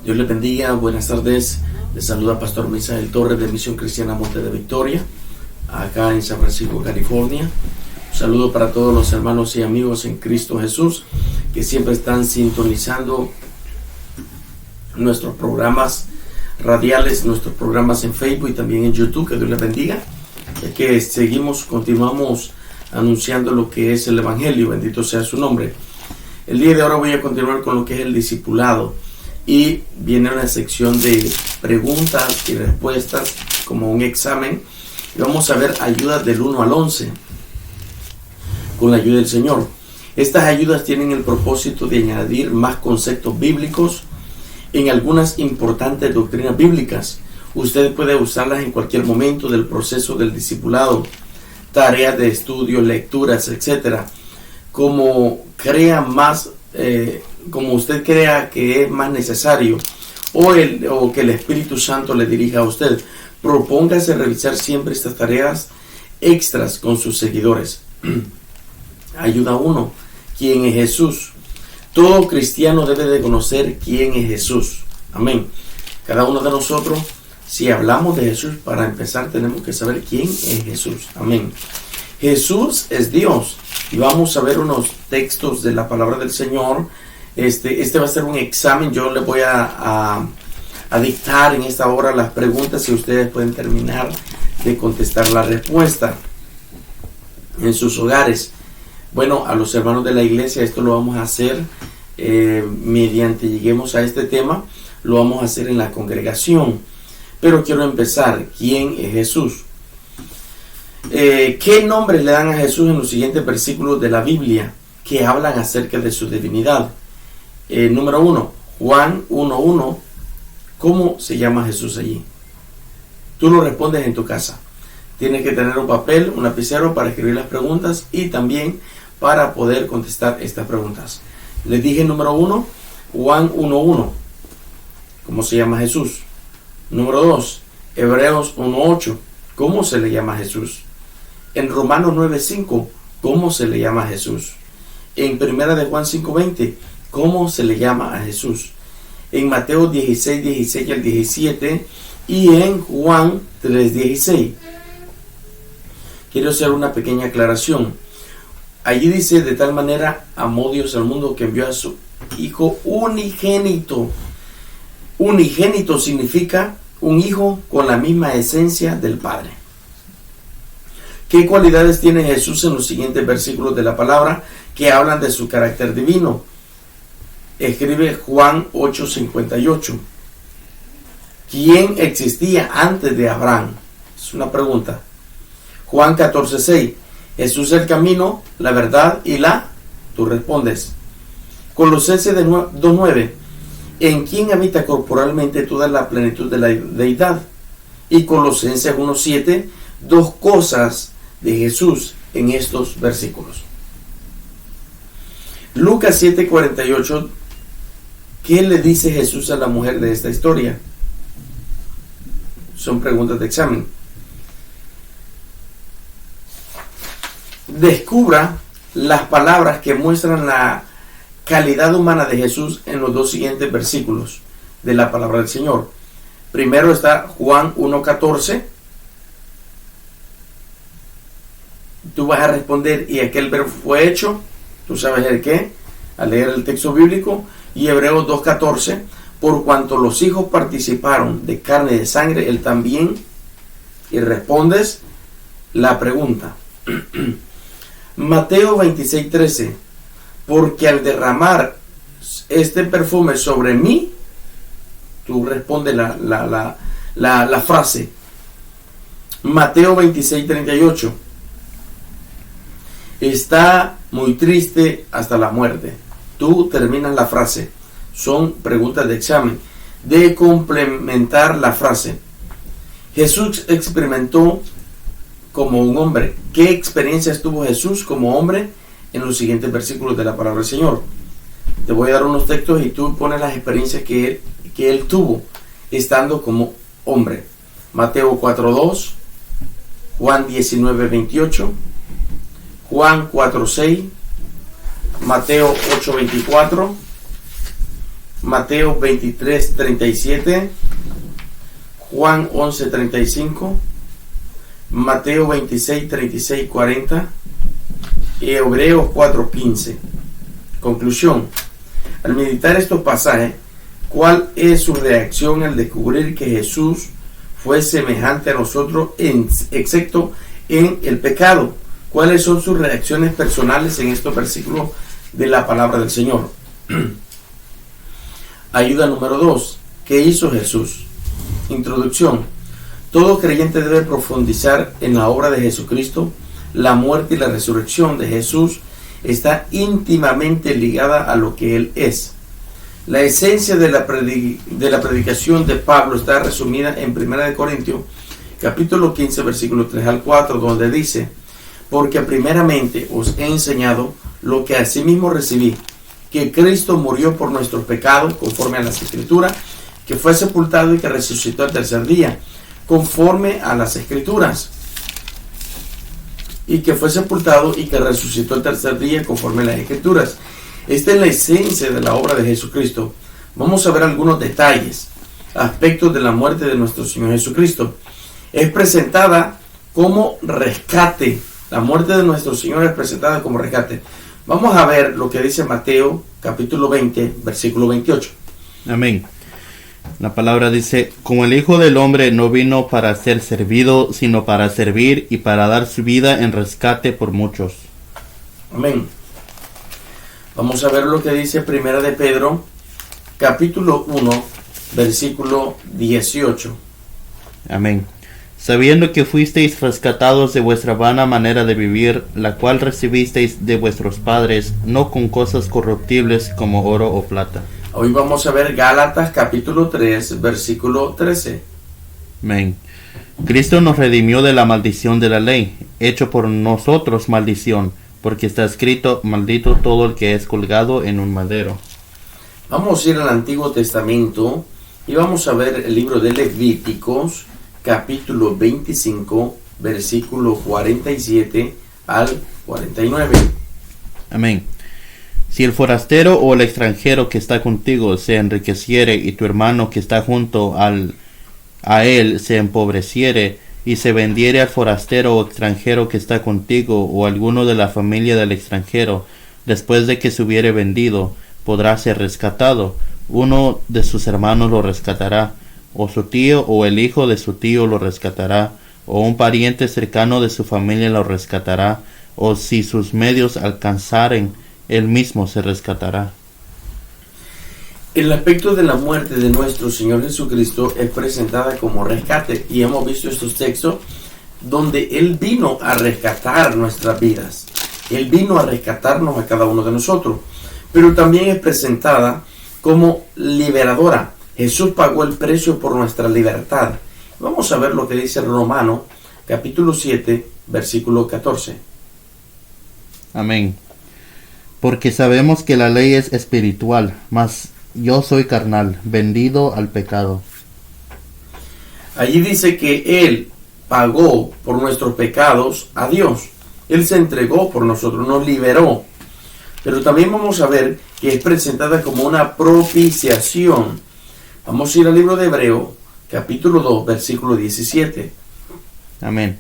Dios les bendiga, buenas tardes. Les saluda Pastor Misael Torres de Misión Cristiana Monte de Victoria, acá en San Francisco, California. Un saludo para todos los hermanos y amigos en Cristo Jesús que siempre están sintonizando nuestros programas radiales, nuestros programas en Facebook y también en YouTube. Que Dios les bendiga. Es que continuamos anunciando lo que es el Evangelio, bendito sea su nombre. El día de ahora voy a continuar con lo que es el discipulado y viene una sección de preguntas y respuestas como un examen y vamos a ver ayudas del 1 al 11 con la ayuda del Señor. Estas ayudas tienen el propósito de añadir más conceptos bíblicos en algunas importantes doctrinas bíblicas. Usted puede usarlas en cualquier momento del proceso del discipulado, tareas de estudio, lecturas, etcétera, como usted crea que es más necesario o que el Espíritu Santo le dirija a usted. Propóngase revisar siempre estas tareas extras con sus seguidores. Ayuda 1. ¿Quién es Jesús? Todo cristiano debe de conocer quién es Jesús. Amén. Cada uno de nosotros, si hablamos de Jesús, para empezar tenemos que saber quién es Jesús. Amén. Jesús es Dios. Y vamos a ver unos textos de la palabra del Señor. Este va a ser un examen. Yo les voy a dictar en esta hora las preguntas y ustedes pueden terminar de contestar la respuesta en sus hogares. Bueno, a los hermanos de la iglesia esto lo vamos a hacer mediante lleguemos a este tema, lo vamos a hacer en la congregación. Pero quiero empezar. ¿Quién es Jesús? ¿Qué nombres le dan a Jesús en los siguientes versículos de la Biblia que hablan acerca de su divinidad? Número 1, Juan 1:1. ¿Cómo se llama Jesús allí? Tú lo respondes en tu casa. Tienes que tener un papel, un lapicero para escribir las preguntas y también para poder contestar estas preguntas. Les dije número 1, Juan 1:1. ¿Cómo se llama Jesús? Número 2, Hebreos 1:8. ¿Cómo se le llama a Jesús? En Romanos 9:5, ¿cómo se le llama a Jesús? En Primera de Juan 5:20, ¿cómo se le llama a Jesús? En Mateo 16 al 17 y en Juan 3:16. Quiero hacer una pequeña aclaración. Allí dice: de tal manera amó Dios al mundo que envió a su Hijo unigénito. Unigénito significa un hijo con la misma esencia del Padre. ¿Qué cualidades tiene Jesús en los siguientes versículos de la palabra que hablan de su carácter divino? Escribe Juan 8:58. ¿Quién existía antes de Abraham? Es una pregunta. Juan 14:6. Jesús es el camino, la verdad y tú respondes. Colosenses 2:9. ¿En quién habita corporalmente toda la plenitud de la deidad? Y Colosenses 1:7. Dos cosas de Jesús en estos versículos. Lucas 7:48. ¿Qué le dice Jesús a la mujer de esta historia? Son preguntas de examen. Descubra las palabras que muestran la calidad humana de Jesús en los dos siguientes versículos de la palabra del Señor. Primero está Juan 1:14. Tú vas a responder: y aquel verbo fue hecho. Tú sabes el qué, al leer el texto bíblico. Y Hebreos 2:14. Por cuanto los hijos participaron de carne y de sangre, él también. Y respondes la pregunta. Mateo 26:13. Porque al derramar este perfume sobre mí, tú respondes la frase. Mateo 26:38. Está muy triste hasta la muerte. Tú terminas la frase. Son preguntas de examen. De complementar la frase. Jesús experimentó como un hombre. ¿Qué experiencias tuvo Jesús como hombre? En los siguientes versículos de la palabra del Señor. Te voy a dar unos textos y tú pones las experiencias que él tuvo estando como hombre. Mateo 4:2, Juan 19:28, Juan 4:6, Mateo 8:24 Mateo 23:37, Juan 11:35, Mateo 26:36-40 y Hebreos 4:15. Conclusión. Al meditar estos pasajes, ¿cuál es su reacción al descubrir que Jesús fue semejante a nosotros, excepto en el pecado? ¿Cuáles son sus reacciones personales en estos versículos de la palabra del Señor? Ayuda número 2. ¿Qué hizo Jesús? Introducción. Todo creyente debe profundizar en la obra de Jesucristo. La muerte y la resurrección de Jesús está íntimamente ligada a lo que Él es. La esencia de la predicación de Pablo está resumida en 1 Corintios, capítulo 15, versículo 3 al 4, donde dice: porque primeramente os he enseñado lo que asimismo recibí, que Cristo murió por nuestros pecados, conforme a las Escrituras, que fue sepultado y que resucitó al tercer día, conforme a las Escrituras, y que fue sepultado y que resucitó el tercer día, conforme a las Escrituras. Esta es la esencia de la obra de Jesucristo. Vamos a ver algunos detalles, aspectos de la muerte de nuestro Señor Jesucristo. Es presentada como rescate. La muerte de nuestro Señor es presentada como rescate. Vamos a ver lo que dice Mateo, capítulo 20, versículo 28. Amén. La palabra dice: como el Hijo del Hombre no vino para ser servido, sino para servir y para dar su vida en rescate por muchos. Amén. Vamos a ver lo que dice Primera de Pedro, capítulo 1, versículo 18. Amén. Sabiendo que fuisteis rescatados de vuestra vana manera de vivir, la cual recibisteis de vuestros padres, no con cosas corruptibles como oro o plata. Hoy vamos a ver Gálatas capítulo 3, versículo 13. Amén. Cristo nos redimió de la maldición de la ley, hecho por nosotros maldición, porque está escrito: maldito todo el que es colgado en un madero. Vamos a ir al Antiguo Testamento y vamos a ver el libro de Levíticos, capítulo 25, versículo 47 al 49. Amén. Si el forastero o el extranjero que está contigo se enriqueciere, y tu hermano que está junto a él se empobreciere, y se vendiere al forastero o extranjero que está contigo, o alguno de la familia del extranjero, después de que se hubiere vendido, podrá ser rescatado. Uno de sus hermanos lo rescatará, o su tío o el hijo de su tío lo rescatará, o un pariente cercano de su familia lo rescatará, o si sus medios alcanzaren, él mismo se rescatará. El aspecto de la muerte de nuestro Señor Jesucristo es presentada como rescate, y hemos visto estos textos donde Él vino a rescatar nuestras vidas. Él vino a rescatarnos a cada uno de nosotros, pero también es presentada como liberadora. Jesús pagó el precio por nuestra libertad. Vamos a ver lo que dice Romanos, capítulo 7, versículo 14. Amén. Porque sabemos que la ley es espiritual, mas yo soy carnal, vendido al pecado. Allí dice que Él pagó por nuestros pecados a Dios. Él se entregó por nosotros, nos liberó. Pero también vamos a ver que es presentada como una propiciación. Vamos a ir al libro de Hebreos, capítulo 2, versículo 17. Amén.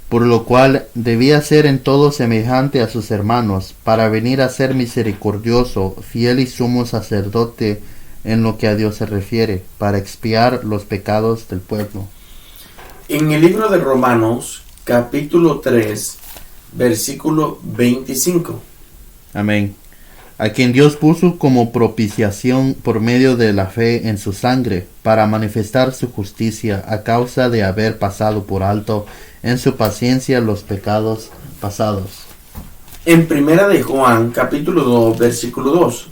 Por lo cual debía ser en todo semejante a sus hermanos, para venir a ser misericordioso, fiel y sumo sacerdote en lo que a Dios se refiere, para expiar los pecados del pueblo. En el libro de Romanos, capítulo 3, versículo 25. Amén. A quien Dios puso como propiciación por medio de la fe en su sangre, para manifestar su justicia a causa de haber pasado por alto en su paciencia los pecados pasados. En Primera de Juan, capítulo 2, versículo 2.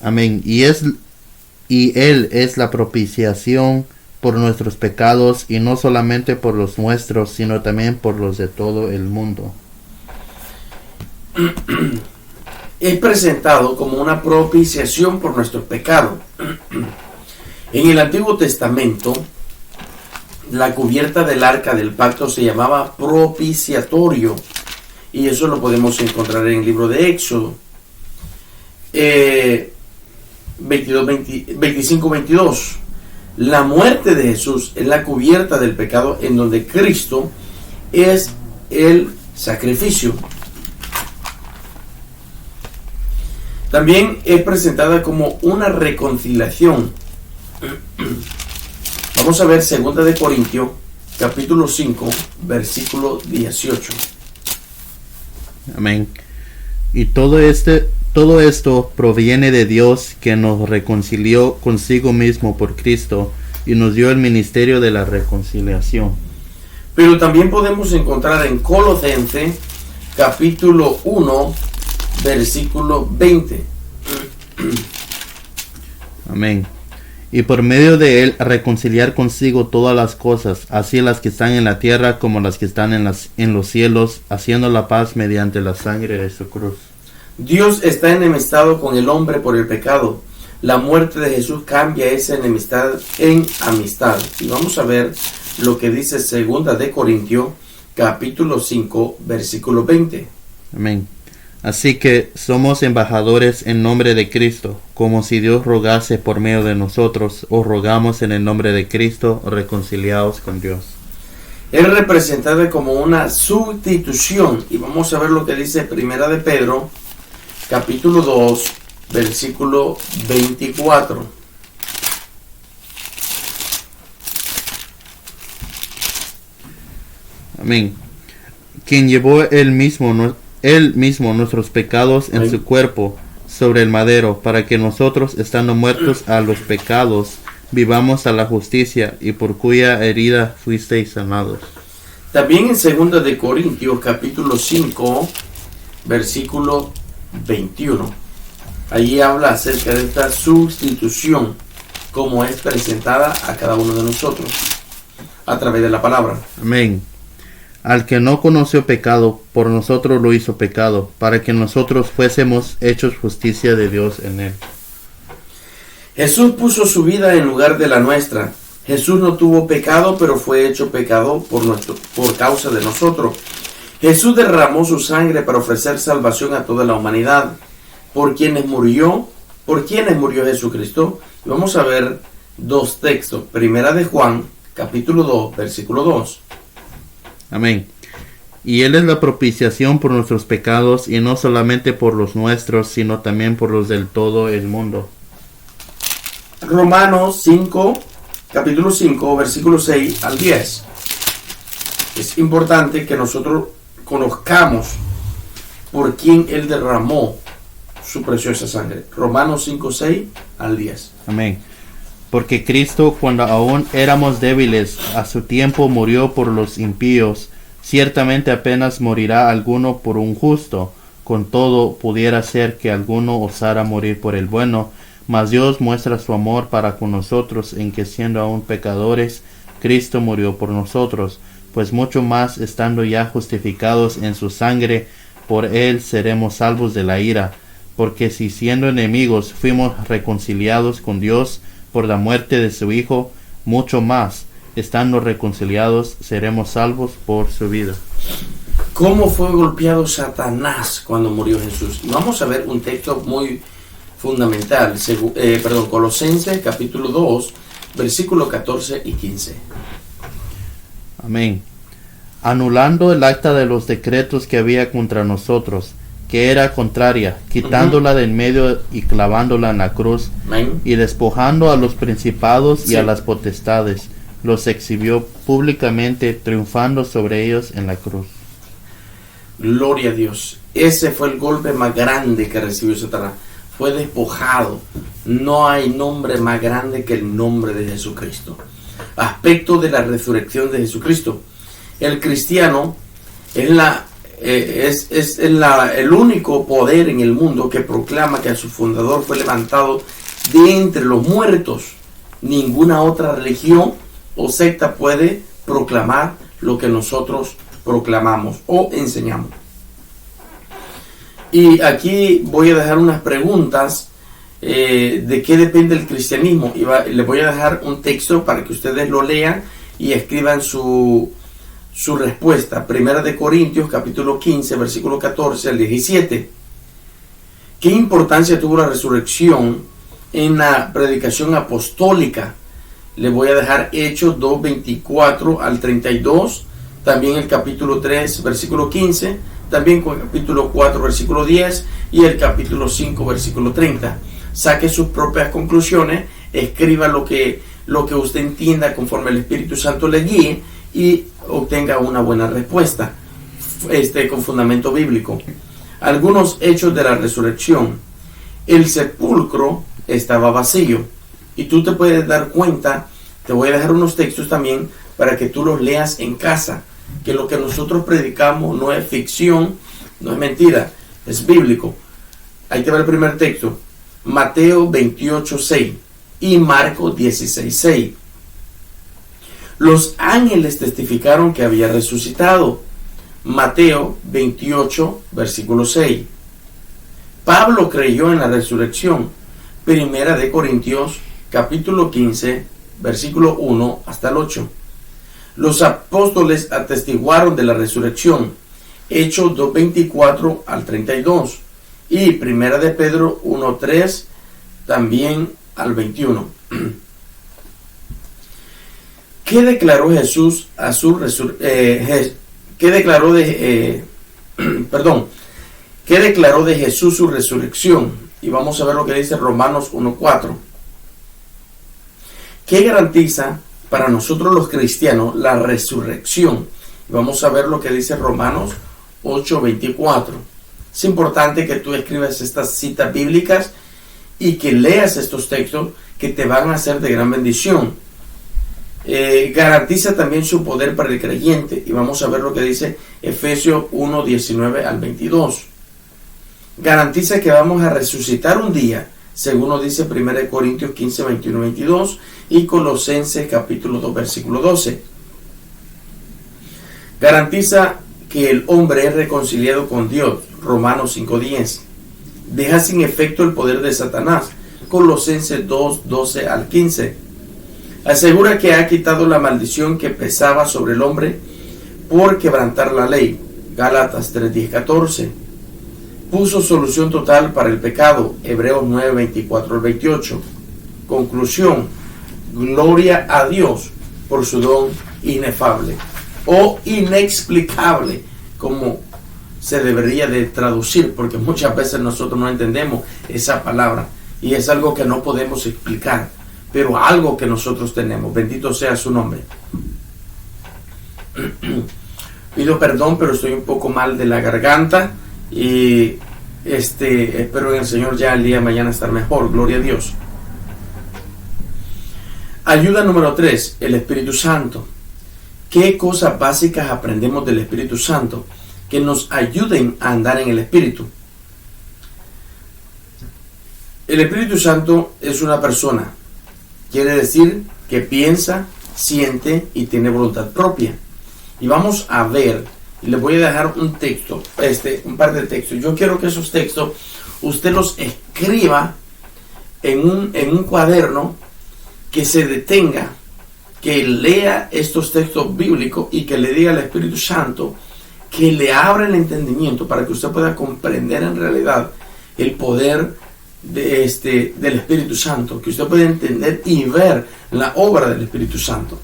Amén. Y Él es la propiciación por nuestros pecados, y no solamente por los nuestros, sino también por los de todo el mundo. Es presentado como una propiciación por nuestros pecados. En el Antiguo Testamento, la cubierta del arca del pacto se llamaba propiciatorio, y eso lo podemos encontrar en el libro de Éxodo. 25-22. La muerte de Jesús es la cubierta del pecado, en donde Cristo es el sacrificio. También es presentada como una reconciliación. Vamos a ver 2 de Corintios, capítulo 5, versículo 18. Amén. Y todo esto proviene de Dios, que nos reconcilió consigo mismo por Cristo y nos dio el ministerio de la reconciliación. Pero también podemos encontrar en Colosenses capítulo 1, versículo 20. Amén. Y por medio de él reconciliar consigo todas las cosas, así las que están en la tierra como las que están en los cielos, haciendo la paz mediante la sangre de su cruz. Dios está enemistado con el hombre por el pecado. La muerte de Jesús cambia esa enemistad en amistad. Y vamos a ver lo que dice 2 de Corintios, capítulo 5, versículo 20. Amén. Así que somos embajadores en nombre de Cristo, como si Dios rogase por medio de nosotros. Os rogamos en el nombre de Cristo, reconciliados con Dios. Es representada como una sustitución. Y vamos a ver lo que dice 1 de Pedro, capítulo 2, versículo 24. Amén. Quien llevó él mismo nuestros pecados en su cuerpo sobre el madero, para que nosotros, estando muertos a los pecados, vivamos a la justicia, y por cuya herida fuisteis sanados. También en 2 de Corintios, capítulo 5, versículo 21. Allí habla acerca de esta sustitución, como es presentada a cada uno de nosotros a través de la palabra. Amén. Al que no conoció pecado, por nosotros lo hizo pecado, para que nosotros fuésemos hechos justicia de Dios en él. Jesús puso su vida en lugar de la nuestra. Jesús no tuvo pecado, pero fue hecho pecado por causa de nosotros. Jesús derramó su sangre para ofrecer salvación a toda la humanidad. ¿Por quiénes murió Jesucristo? Y vamos a ver dos textos. 1 de Juan, capítulo 2, versículo 2. Amén. Y él es la propiciación por nuestros pecados, y no solamente por los nuestros, sino también por los del todo el mundo. Romanos 5, capítulo 5, versículo 6 al 10. Es importante que nosotros conozcamos por quién él derramó su preciosa sangre. Romanos 5, 6 al 10. Amén. Porque Cristo, cuando aún éramos débiles, a su tiempo murió por los impíos. Ciertamente apenas morirá alguno por un justo. Con todo, pudiera ser que alguno osara morir por el bueno. Mas Dios muestra su amor para con nosotros, en que siendo aún pecadores, Cristo murió por nosotros. Pues mucho más, estando ya justificados en su sangre, por él seremos salvos de la ira. Porque si siendo enemigos fuimos reconciliados con Dios por la muerte de su Hijo, mucho más, estando reconciliados, seremos salvos por su vida. ¿Cómo fue golpeado Satanás cuando murió Jesús? Y vamos a ver un texto muy fundamental, Colosenses capítulo 2, versículos 14 y 15. Amén. Anulando el acta de los decretos que había contra nosotros, que era contraria, quitándola del medio y clavándola en la cruz, Amén. y despojando a los principados y a las potestades, los exhibió públicamente, triunfando sobre ellos en la cruz. Gloria a Dios. Ese fue el golpe más grande que recibió Satanás. Fue despojado. No hay nombre más grande que el nombre de Jesucristo. Aspecto de la resurrección de Jesucristo. El cristiano es el único poder en el mundo que proclama que a su fundador fue levantado de entre los muertos. Ninguna otra religión o secta puede proclamar lo que nosotros proclamamos o enseñamos. Y aquí voy a dejar unas preguntas de qué depende el cristianismo. Les voy a dejar un texto para que ustedes lo lean y escriban su respuesta. 1 de Corintios capítulo 15 versículo 14 al 17. ¿Qué importancia tuvo la resurrección en la predicación apostólica? Le voy a dejar Hechos 2:24 al 32, también el capítulo 3, versículo 15, también con el capítulo 4, versículo 10 y el capítulo 5, versículo 30. Saque sus propias conclusiones, escriba lo que usted entienda conforme el Espíritu Santo le guíe y obtenga una buena respuesta con fundamento bíblico. Algunos hechos de la resurrección. El sepulcro estaba vacío y tú te puedes dar cuenta. Te voy a dejar unos textos también para que tú los leas en casa, que lo que nosotros predicamos no es ficción, no es mentira, es bíblico. Ahí te va el primer texto, Mateo 28:6 y Marcos 16:6. Los ángeles testificaron que había resucitado. Mateo 28, versículo 6. Pablo creyó en la resurrección. Primera de Corintios, capítulo 15, versículo 1 hasta el 8. Los apóstoles atestiguaron de la resurrección. Hechos 2:24 al 32. Y Primera de Pedro 1:3 también al 21. ¿Qué declaró Jesús a su resurrección? ¿Qué declaró de Jesús su resurrección? Y vamos a ver lo que dice Romanos 1:4. ¿Qué garantiza para nosotros los cristianos la resurrección? Y vamos a ver lo que dice Romanos 8:24. Es importante que tú escribas estas citas bíblicas y que leas estos textos que te van a ser de gran bendición. Garantiza también su poder para el creyente, y vamos a ver lo que dice Efesios 1:19 al 22. Garantiza que vamos a resucitar un día, según nos dice 1 Corintios 15, 21, 22 y Colosenses capítulo 2, versículo 12. Garantiza que el hombre es reconciliado con Dios, Romanos 5:10. Deja sin efecto el poder de Satanás, Colosenses 2, 12 al 15. Asegura que ha quitado la maldición que pesaba sobre el hombre por quebrantar la ley, Gálatas 3, 10, 14. Puso solución total para el pecado, Hebreos 9, 24 al 28. Conclusión, gloria a Dios por su don inefable o inexplicable, como se debería de traducir, porque muchas veces nosotros no entendemos esa palabra y es algo que no podemos explicar, pero algo que nosotros tenemos. Bendito sea su nombre. Pido perdón, pero estoy un poco mal de la garganta y espero en el Señor ya el día de mañana estar mejor. Gloria a Dios. Ayuda número 3, el Espíritu Santo. ¿Qué cosas básicas aprendemos del Espíritu Santo que nos ayuden a andar en el Espíritu? El Espíritu Santo es una persona. Quiere decir que piensa, siente y tiene voluntad propia. Y vamos a ver, y les voy a dejar un texto, un par de textos. Yo quiero que esos textos usted los escriba en un cuaderno, que se detenga, que lea estos textos bíblicos y que le diga al Espíritu Santo que le abra el entendimiento para que usted pueda comprender en realidad el poder del Espíritu Santo, que usted pueda entender y ver la obra del Espíritu Santo.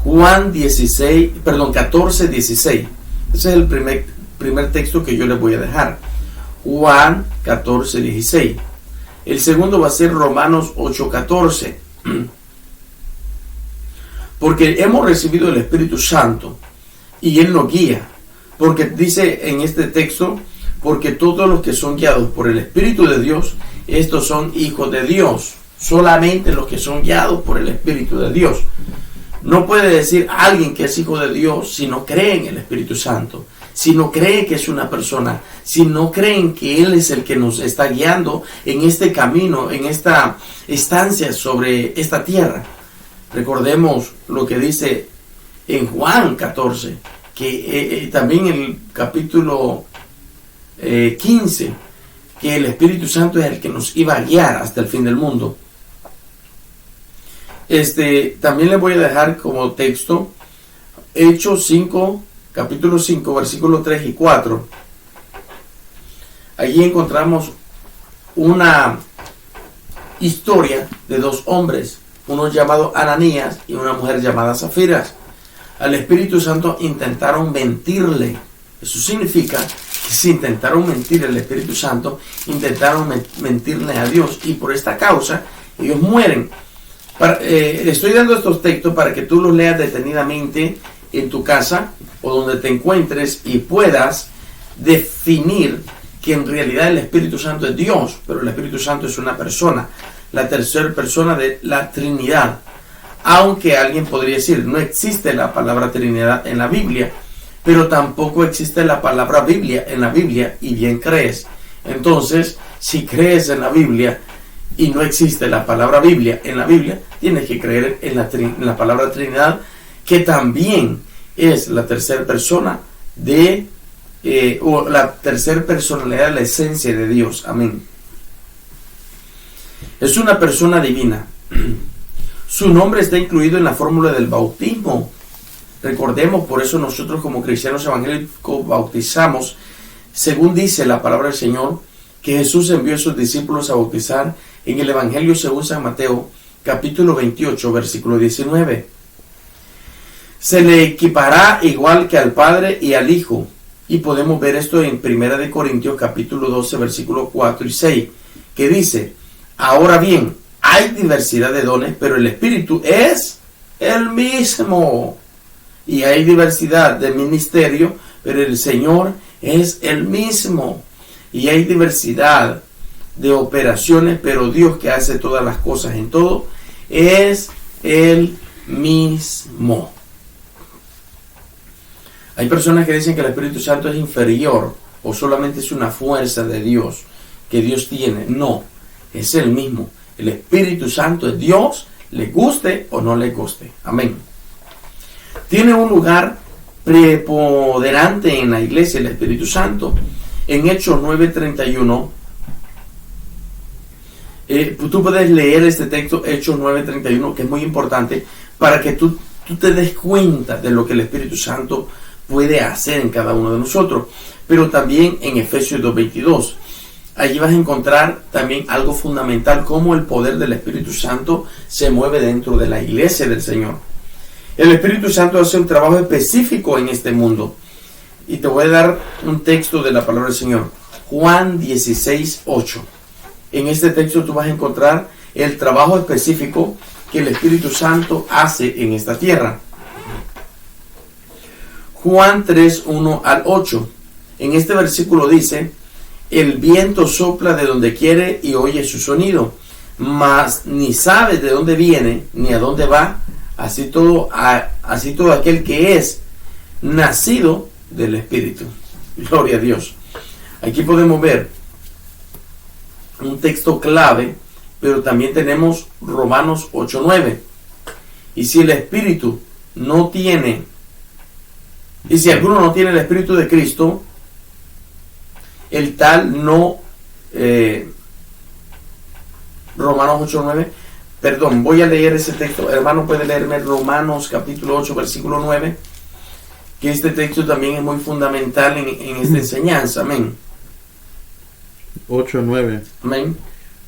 Juan 14, 16. Ese es el primer texto que yo les voy a dejar. Juan 14, 16. El segundo va a ser Romanos 8, 14. Porque hemos recibido el Espíritu Santo y Él nos guía. Porque dice en este texto, porque todos los que son guiados por el Espíritu de Dios, estos son hijos de Dios. Solamente los que son guiados por el Espíritu de Dios. No puede decir alguien que es hijo de Dios si no cree en el Espíritu Santo, si no cree que es una persona, si no creen que Él es el que nos está guiando en este camino, en esta estancia sobre esta tierra. Recordemos lo que dice en Juan 14, que también en el capítulo 15, que el Espíritu Santo es el que nos iba a guiar hasta el fin del mundo. También les voy a dejar como texto Hechos 5, capítulo 5, versículos 3 y 4. Allí encontramos una historia de dos hombres, uno llamado Ananías y una mujer llamada Zafira. Al Espíritu Santo intentaron mentirle. Eso significa que si intentaron mentir al Espíritu Santo, intentaron mentirle a Dios, y por esta causa ellos mueren. Estoy dando estos textos para que tú los leas detenidamente en tu casa o donde te encuentres y puedas definir que en realidad el Espíritu Santo es Dios, pero el Espíritu Santo es una persona, la tercera persona de la Trinidad. Aunque alguien podría decir, no existe la palabra Trinidad en la Biblia, pero tampoco existe la palabra Biblia en la Biblia, y bien crees. Entonces, si crees en la Biblia y no existe la palabra Biblia en la Biblia, tienes que creer en la palabra Trinidad, que también es la tercera persona o la tercera personalidad de la esencia de Dios. Amén. Es una persona divina. Su nombre está incluido en la fórmula del bautismo. Recordemos, por eso nosotros como cristianos evangélicos bautizamos, según dice la palabra del Señor, que Jesús envió a sus discípulos a bautizar en el Evangelio según San Mateo, capítulo 28, versículo 19. Se le equipará igual que al Padre y al Hijo. Y podemos ver esto en 1 Corintios, capítulo 12, versículos 4 y 6, que dice: ahora bien, hay diversidad de dones, pero el Espíritu es el mismo. Y hay diversidad de ministerio, pero el Señor es el mismo. Y hay diversidad de operaciones, pero Dios, que hace todas las cosas en todo, es el mismo. Hay personas que dicen que el Espíritu Santo es inferior o solamente es una fuerza de Dios que Dios tiene. No, es el mismo. El Espíritu Santo es Dios, le guste o no le guste. Amén. Tiene un lugar preponderante en la iglesia el Espíritu Santo. En Hechos 9:31, tú puedes leer este texto, Hechos 9:31, que es muy importante para que tú te des cuenta de lo que el Espíritu Santo puede hacer en cada uno de nosotros. Pero también en Efesios 2:22. Allí vas a encontrar también algo fundamental, cómo el poder del Espíritu Santo se mueve dentro de la iglesia del Señor. El Espíritu Santo hace un trabajo específico en este mundo. Y te voy a dar un texto de la palabra del Señor. Juan 16:8. En este texto tú vas a encontrar el trabajo específico que el Espíritu Santo hace en esta tierra. Juan 3:1 al 8. En este versículo dice: el viento sopla de donde quiere y oye su sonido, mas ni sabe de dónde viene ni a dónde va. Así todo aquel que es nacido del Espíritu. Gloria a Dios. Aquí podemos ver un texto clave, pero también tenemos Romanos 8:9. Y si el Espíritu no tiene, y si alguno no tiene el Espíritu de Cristo, el tal no, Romanos 8:9, perdón, voy a leer ese texto. Hermano, puede leerme Romanos capítulo 8, versículo 9, que este texto también es muy fundamental en esta enseñanza. Amén. 8:9. Amén.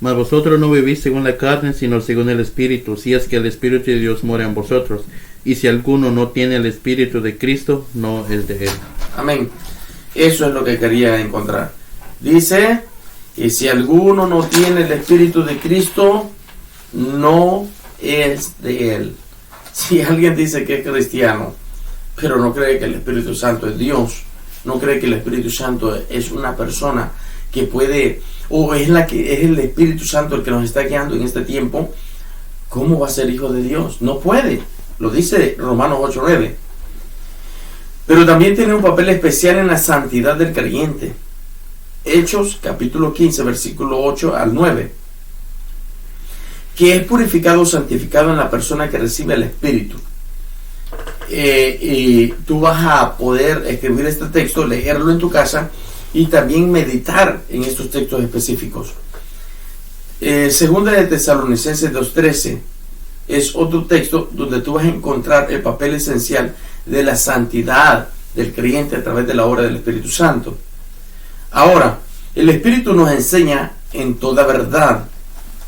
Mas vosotros no vivís según la carne, sino según el Espíritu, si es que el Espíritu de Dios mora en vosotros. Y si alguno no tiene el Espíritu de Cristo, no es de él. Amén. Eso es lo que quería encontrar. Dice, y si alguno no tiene el Espíritu de Cristo, no es de él. Si alguien dice que es cristiano, pero no cree que el Espíritu Santo es Dios, no cree que el Espíritu Santo es una persona que puede, o es el Espíritu Santo el que nos está guiando en este tiempo, ¿cómo va a ser hijo de Dios? No puede. Lo dice Romanos 8:9. Pero también tiene un papel especial en la santidad del creyente. Hechos capítulo 15, versículo 8 al 9. Que es purificado o santificado en la persona que recibe el Espíritu. Y tú vas a poder escribir este texto, leerlo en tu casa y también meditar en estos textos específicos. Segunda de Tesalonicenses 2:13 es otro texto donde tú vas a encontrar el papel esencial de la santidad del creyente a través de la obra del Espíritu Santo. Ahora, El Espíritu nos enseña en toda verdad.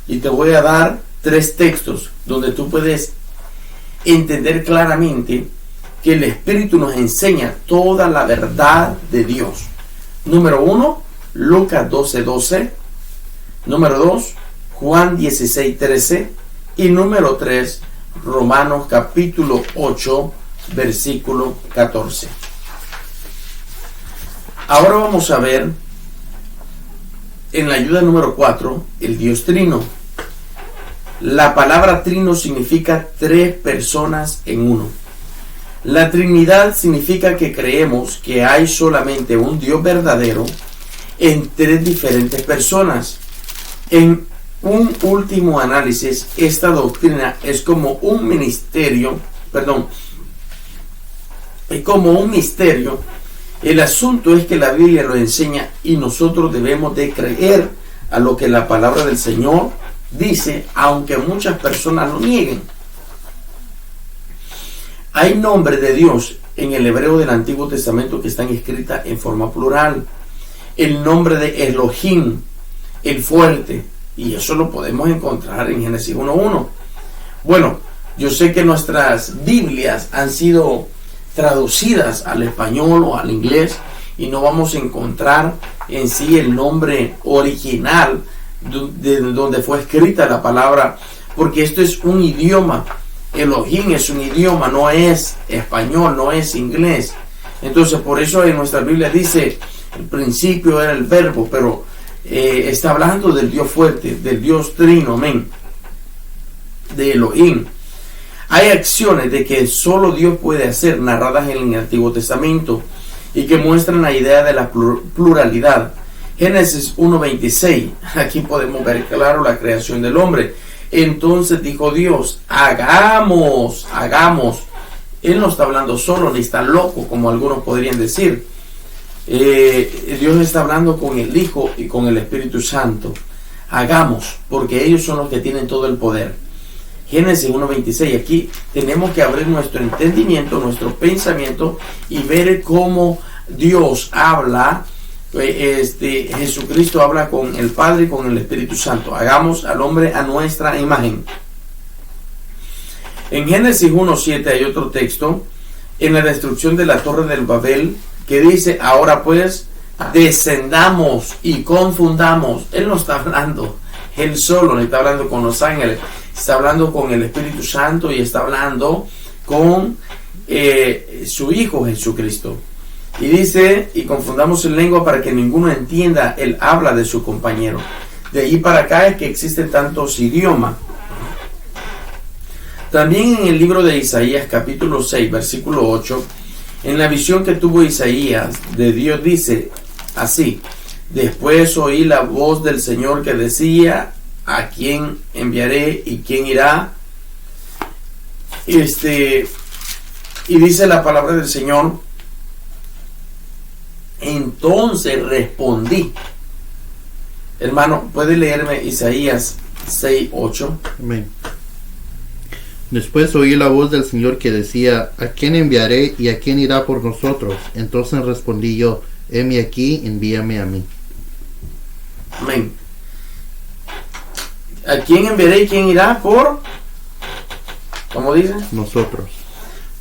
Y te voy a dar 3 textos donde tú puedes entender claramente que el Espíritu nos enseña toda la verdad de Dios. Número 1, Lucas 12:12. Número 2, Juan 16:13. Y número 3, Romanos capítulo 8, versículo 14. Ahora vamos a ver en la ayuda número 4, el Dios Trino. La palabra trino significa 3 personas en uno. La Trinidad significa que creemos que hay solamente un Dios verdadero en 3 diferentes personas. En un último análisis, esta doctrina es como un misterio. El asunto es que la Biblia lo enseña y nosotros debemos de creer a lo que la palabra del Señor dice, aunque muchas personas lo nieguen. Hay nombres de Dios en el hebreo del Antiguo Testamento que están escritas en forma plural. El nombre de Elohim, el fuerte, y eso lo podemos encontrar en Génesis 1:1. Bueno, yo sé que nuestras Biblias han sido traducidas al español o al inglés y no vamos a encontrar en sí el nombre original de donde fue escrita la palabra, porque esto es un idioma. Elohim es un idioma, no es español, no es inglés. Entonces por eso en nuestra Biblia dice el principio era el verbo, pero está hablando del Dios fuerte, del Dios trino, amén, de Elohim. Hay acciones de que solo Dios puede hacer narradas en el Antiguo Testamento y que muestran la idea de la pluralidad. Génesis 1:26, aquí podemos ver claro la creación del hombre. Entonces dijo Dios, hagamos. Él no está hablando solo, ni está loco, como algunos podrían decir. Dios está hablando con el Hijo y con el Espíritu Santo. Hagamos, porque ellos son los que tienen todo el poder. Génesis 1:26, aquí tenemos que abrir nuestro entendimiento, nuestro pensamiento y ver cómo Dios habla. Jesucristo habla con el Padre y con el Espíritu Santo. Hagamos al hombre a nuestra imagen. En Génesis 1:7 hay otro texto en la destrucción de la torre del Babel que dice, ahora pues descendamos y confundamos. Él no está hablando él solo, no está hablando con los ángeles, está hablando con el Espíritu Santo y está hablando con su Hijo Jesucristo. Y dice, y confundamos en lengua para que ninguno entienda el habla de su compañero. De allí para acá es que existen tantos idiomas. También en el libro de Isaías capítulo 6 versículo 8, en la visión que tuvo Isaías de Dios dice así: después oí la voz del Señor que decía, ¿a quién enviaré y quién irá? Y dice la palabra del Señor, entonces respondí. Hermano, ¿puede leerme Isaías 6:8? Amén. Después oí la voz del Señor que decía, ¿a quién enviaré y a quién irá por nosotros? Entonces respondí yo, heme aquí, envíame a mí. Amén. ¿A quién enviaré y quién irá por? ¿Cómo dice? Nosotros.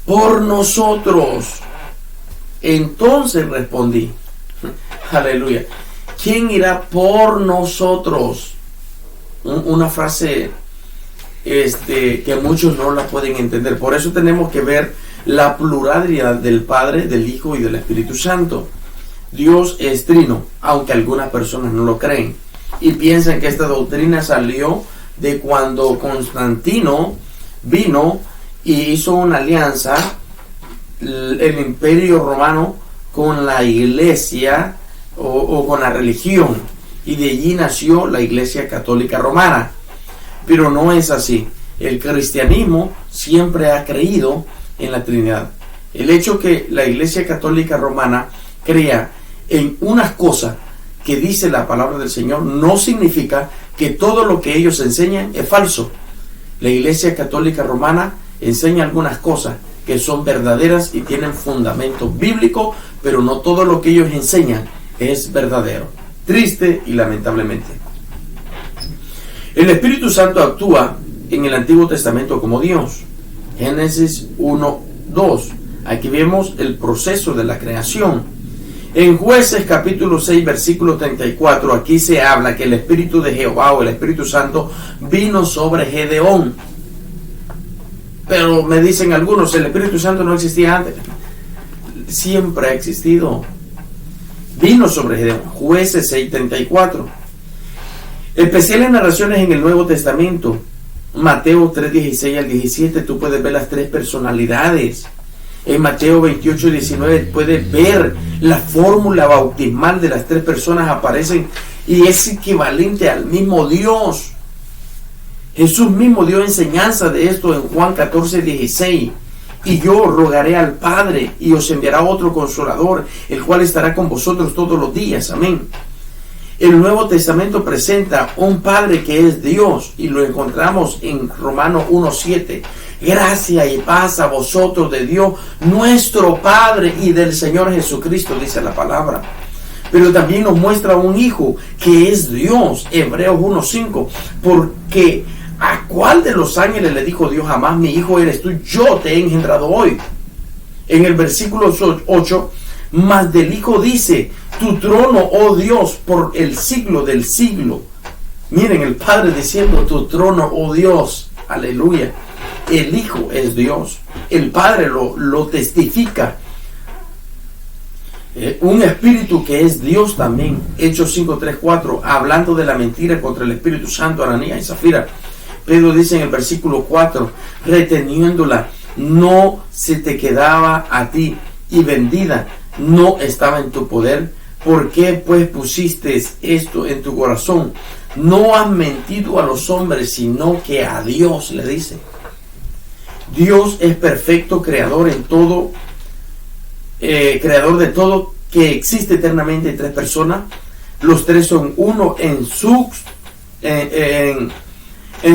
Por nosotros. Entonces respondí. Aleluya. ¿Quién irá por nosotros? Una frase que muchos no la pueden entender. Por eso tenemos que ver la pluralidad del Padre, del Hijo y del Espíritu Santo. Dios es trino, aunque algunas personas no lo creen y piensan que esta doctrina salió de cuando Constantino vino y hizo una alianza, el Imperio Romano, con la iglesia o con la religión, y de allí nació la Iglesia Católica Romana. Pero no es así. El cristianismo siempre ha creído en la Trinidad. El hecho que la Iglesia Católica Romana crea en unas cosas que dice la palabra del Señor no significa que todo lo que ellos enseñan es falso. La Iglesia Católica Romana enseña algunas cosas que son verdaderas y tienen fundamento bíblico, pero no todo lo que ellos enseñan es verdadero. triste y lamentablemente. El Espíritu Santo actúa en el Antiguo Testamento como Dios. Génesis 1:2. Aquí vemos el proceso de la creación. En Jueces capítulo 6 versículo 34, aquí se habla que el Espíritu de Jehová o el Espíritu Santo vino sobre Gedeón. Pero me dicen algunos, el Espíritu Santo no existía antes. Siempre ha existido. Vino sobre Gedeón. Jueces 6:34. Especiales narraciones en el Nuevo Testamento. Mateo 3:16 al 17, tú puedes ver las tres personalidades. En Mateo 28:19 puedes ver la fórmula bautismal de las tres personas aparecen y es equivalente al mismo Dios. Jesús mismo dio enseñanza de esto en Juan 14:16. Y yo rogaré al Padre y os enviará otro consolador, el cual estará con vosotros todos los días. Amén. El Nuevo Testamento presenta un Padre que es Dios y lo encontramos en Romanos 1:7. Gracia y paz a vosotros de Dios, nuestro Padre, y del Señor Jesucristo, dice la palabra. Pero también nos muestra un Hijo que es Dios, Hebreos 1:5, porque ¿a cuál de los ángeles le dijo Dios jamás, mi hijo eres tú, yo te he engendrado hoy? En el versículo 8, mas del Hijo dice, tu trono, oh Dios, por el siglo del siglo. Miren, el Padre diciendo, tu trono, oh Dios, aleluya. El Hijo es Dios, el Padre lo testifica. Un espíritu que es Dios también. Hechos 5:3-4, hablando de la mentira contra el Espíritu Santo, Ananías y Zafira. Pedro dice en el versículo 4, reteniéndola, no se te quedaba a ti, y vendida no estaba en tu poder. ¿Por qué pues pusiste esto en tu corazón? No has mentido a los hombres, sino que a Dios, le dice. Dios es perfecto, creador en todo, creador de todo, que existe eternamente en tres personas. Los tres son uno en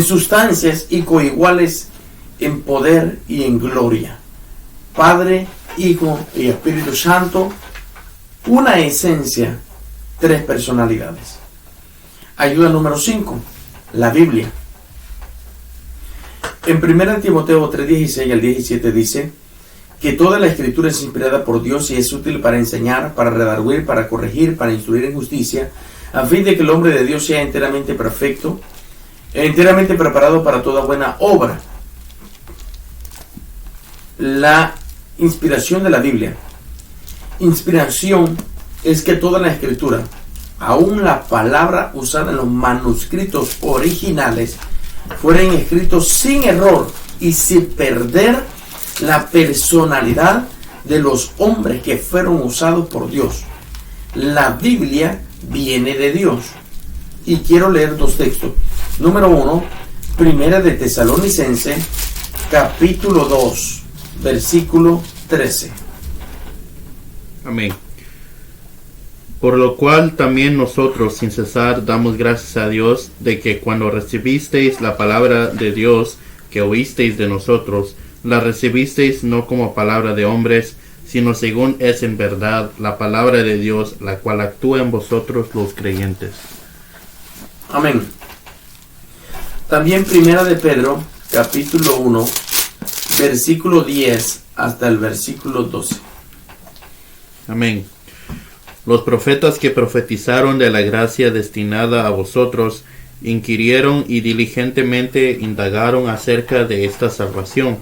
sustancias y coiguales en poder y en gloria. Padre, Hijo y Espíritu Santo, una esencia, tres personalidades. Ayuda número 5, la Biblia. En 1 Timoteo 3:16 al 17 dice que toda la escritura es inspirada por Dios y es útil para enseñar, para redarguir, para corregir, para instruir en justicia, a fin de que el hombre de Dios sea enteramente perfecto, enteramente preparado para toda buena obra. La inspiración de la Biblia. Inspiración es que toda la escritura, aún la palabra usada en los manuscritos originales, fueran escritos sin error y sin perder la personalidad de los hombres que fueron usados por Dios. La Biblia viene de Dios. Y quiero leer dos textos. Número 1, Primera de Tesalonicenses, capítulo 2, versículo 13. Amén. Por lo cual también nosotros sin cesar damos gracias a Dios de que cuando recibisteis la palabra de Dios que oísteis de nosotros, la recibisteis no como palabra de hombres, sino según es en verdad la palabra de Dios, la cual actúa en vosotros los creyentes. Amén. También Primera de Pedro, capítulo 1, versículo 10 hasta el versículo 12. Amén. Los profetas que profetizaron de la gracia destinada a vosotros, inquirieron y diligentemente indagaron acerca de esta salvación,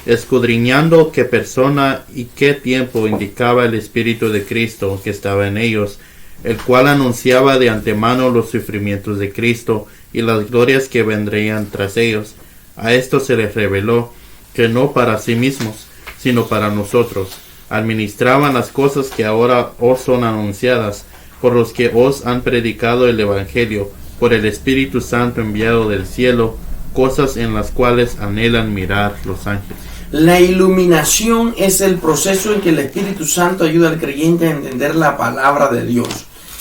escudriñando qué persona y qué tiempo indicaba el Espíritu de Cristo que estaba en ellos, el cual anunciaba de antemano los sufrimientos de Cristo y las glorias que vendrían tras ellos. A esto se les reveló que no para sí mismos, sino para nosotros, administraban las cosas que ahora os son anunciadas, por los que os han predicado el Evangelio, por el Espíritu Santo enviado del cielo, cosas en las cuales anhelan mirar los ángeles. La iluminación es el proceso en que el Espíritu Santo ayuda al creyente a entender la palabra de Dios.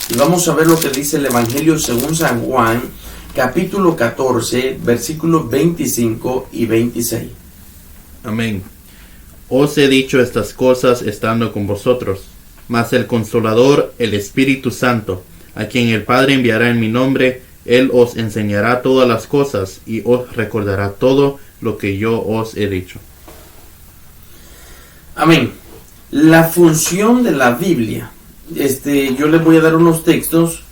Y vamos a ver lo que dice el Evangelio según San Juan, capítulo 14, versículos 25 y 26. Amén. Os he dicho estas cosas estando con vosotros, mas el Consolador, el Espíritu Santo, a quien el Padre enviará en mi nombre. Él os enseñará todas las cosas y os recordará todo lo que yo os he dicho. Amén. La función de la Biblia. Yo les voy a dar unos textos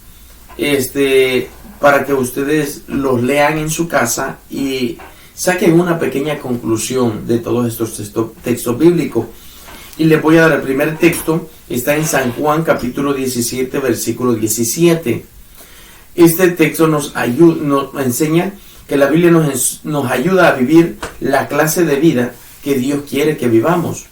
para que ustedes los lean en su casa y saquen una pequeña conclusión de todos estos textos bíblicos. Y les voy a dar el primer texto. Está en San Juan capítulo 17 versículo 17. Este texto nos enseña que la Biblia nos ayuda a vivir la clase de vida que Dios quiere que vivamos.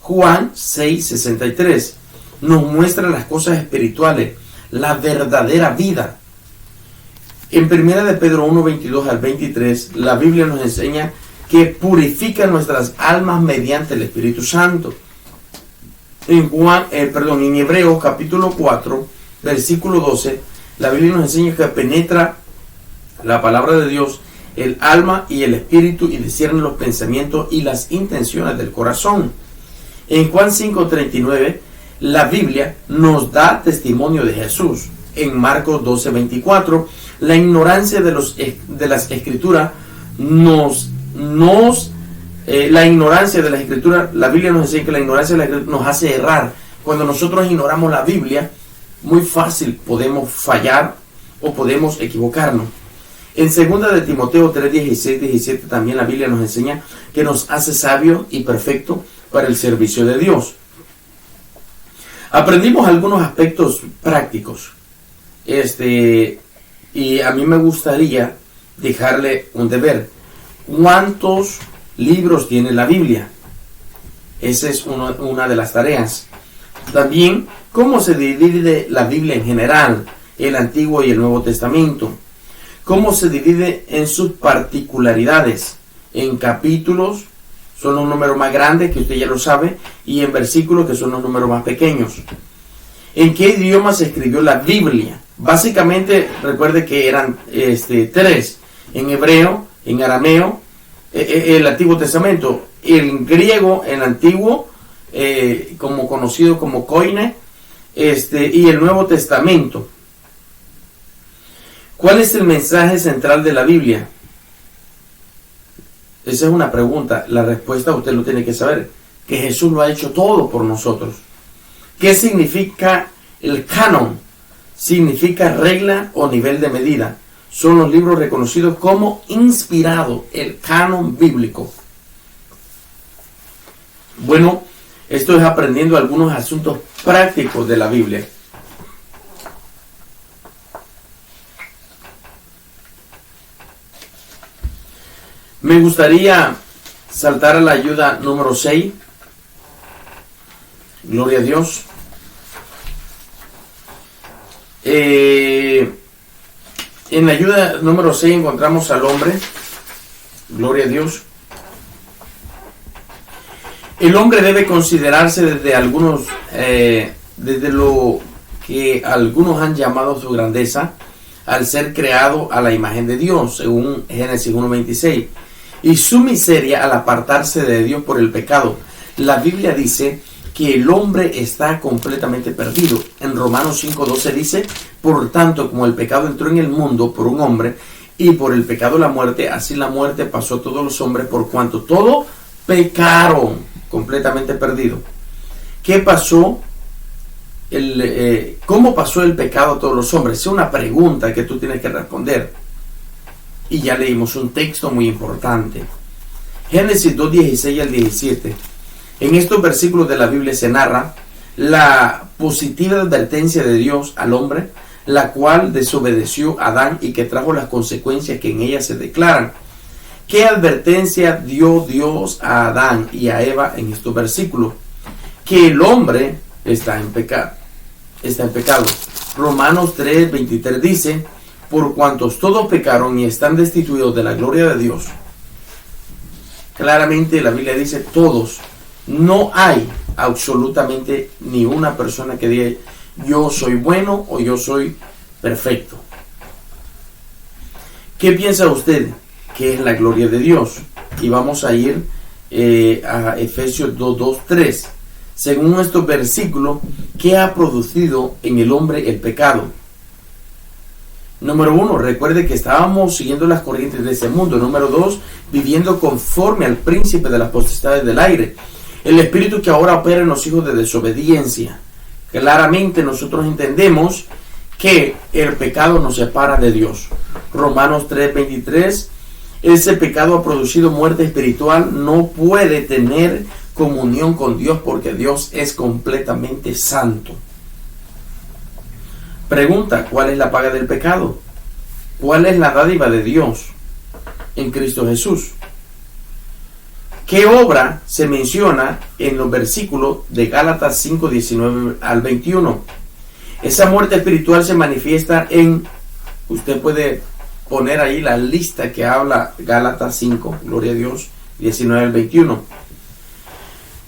Juan 6:63 nos muestra las cosas espirituales, la verdadera vida. En 1 de Pedro 1:22 al 23, la Biblia nos enseña que purifica nuestras almas mediante el Espíritu Santo. En Hebreos capítulo 4, versículo 12, la Biblia nos enseña que penetra la palabra de Dios el alma y el espíritu y discierne los pensamientos y las intenciones del corazón. En Juan 5:39, la Biblia nos da testimonio de Jesús. En Marcos 12:24, la ignorancia de las escrituras la ignorancia de las escrituras, la Biblia nos enseña que la ignorancia de las escrituras nos hace errar. Cuando nosotros ignoramos la Biblia, muy fácil podemos fallar o podemos equivocarnos. En 2 de Timoteo 3:16-17 también la Biblia nos enseña que nos hace sabios y perfectos para el servicio de Dios. Aprendimos algunos aspectos prácticos. Y a mí me gustaría dejarle un deber. ¿Cuántos libros tiene la Biblia? Esa es una de las tareas. También, ¿cómo se divide la Biblia en general, el Antiguo y el Nuevo Testamento? ¿Cómo se divide en sus particularidades? En capítulos son los números más grandes, que usted ya lo sabe, y en versículos, que son los números más pequeños. ¿En qué idioma se escribió la Biblia? Básicamente, recuerde que eran tres: en hebreo, en arameo, el Antiguo Testamento, en griego, el Antiguo, como conocido como Koine, y el Nuevo Testamento. ¿Cuál es el mensaje central de la Biblia? Esa es una pregunta. La respuesta usted lo tiene que saber, que Jesús lo ha hecho todo por nosotros. ¿Qué significa el canon? Significa regla o nivel de medida. Son los libros reconocidos como inspirados, el canon bíblico. Bueno, esto es aprendiendo algunos asuntos prácticos de la Biblia. Me gustaría saltar a la ayuda número 6. Gloria a Dios. En la ayuda número 6 encontramos al hombre. Gloria a Dios. El hombre debe considerarse desde lo que algunos han llamado su grandeza, al ser creado a la imagen de Dios, según Génesis 1:26, y su miseria al apartarse de Dios por el pecado. La Biblia dice que el hombre está completamente perdido. En Romanos 5:12 dice: por tanto, como el pecado entró en el mundo por un hombre, y por el pecado la muerte, así la muerte pasó a todos los hombres, por cuanto todos pecaron. Completamente perdido. ¿Qué pasó? ¿Cómo pasó el pecado a todos los hombres? Es una pregunta que tú tienes que responder. Y ya leímos un texto muy importante. Génesis 2:16 al 17. En estos versículos de la Biblia se narra la positiva advertencia de Dios al hombre, la cual desobedeció a Adán y que trajo las consecuencias que en ella se declaran. ¿Qué advertencia dio Dios a Adán y a Eva en estos versículos? Que el hombre está en pecado. Romanos 3:23 dice: por cuantos todos pecaron y están destituidos de la gloria de Dios. Claramente la Biblia dice todos. No hay absolutamente ni una persona que diga yo soy bueno o yo soy perfecto. ¿Qué piensa usted que es la gloria de Dios? Y vamos a ir a Efesios 2:3. Según estos versículos, ¿qué ha producido en el hombre el pecado? Número 1, recuerde que estábamos siguiendo las corrientes de este mundo. Número 2, viviendo conforme al príncipe de las potestades del aire, el espíritu que ahora opera en los hijos de desobediencia. Claramente nosotros entendemos que el pecado nos separa de Dios. Romanos 3:23, ese pecado ha producido muerte espiritual, no puede tener comunión con Dios porque Dios es completamente santo. Pregunta, ¿cuál es la paga del pecado? ¿Cuál es la dádiva de Dios en Cristo Jesús? ¿Qué obra se menciona en los versículos de Gálatas 5:19 al 21? Esa muerte espiritual se manifiesta en, usted puede poner ahí la lista que habla Gálatas 5, gloria a Dios, 19 al 21.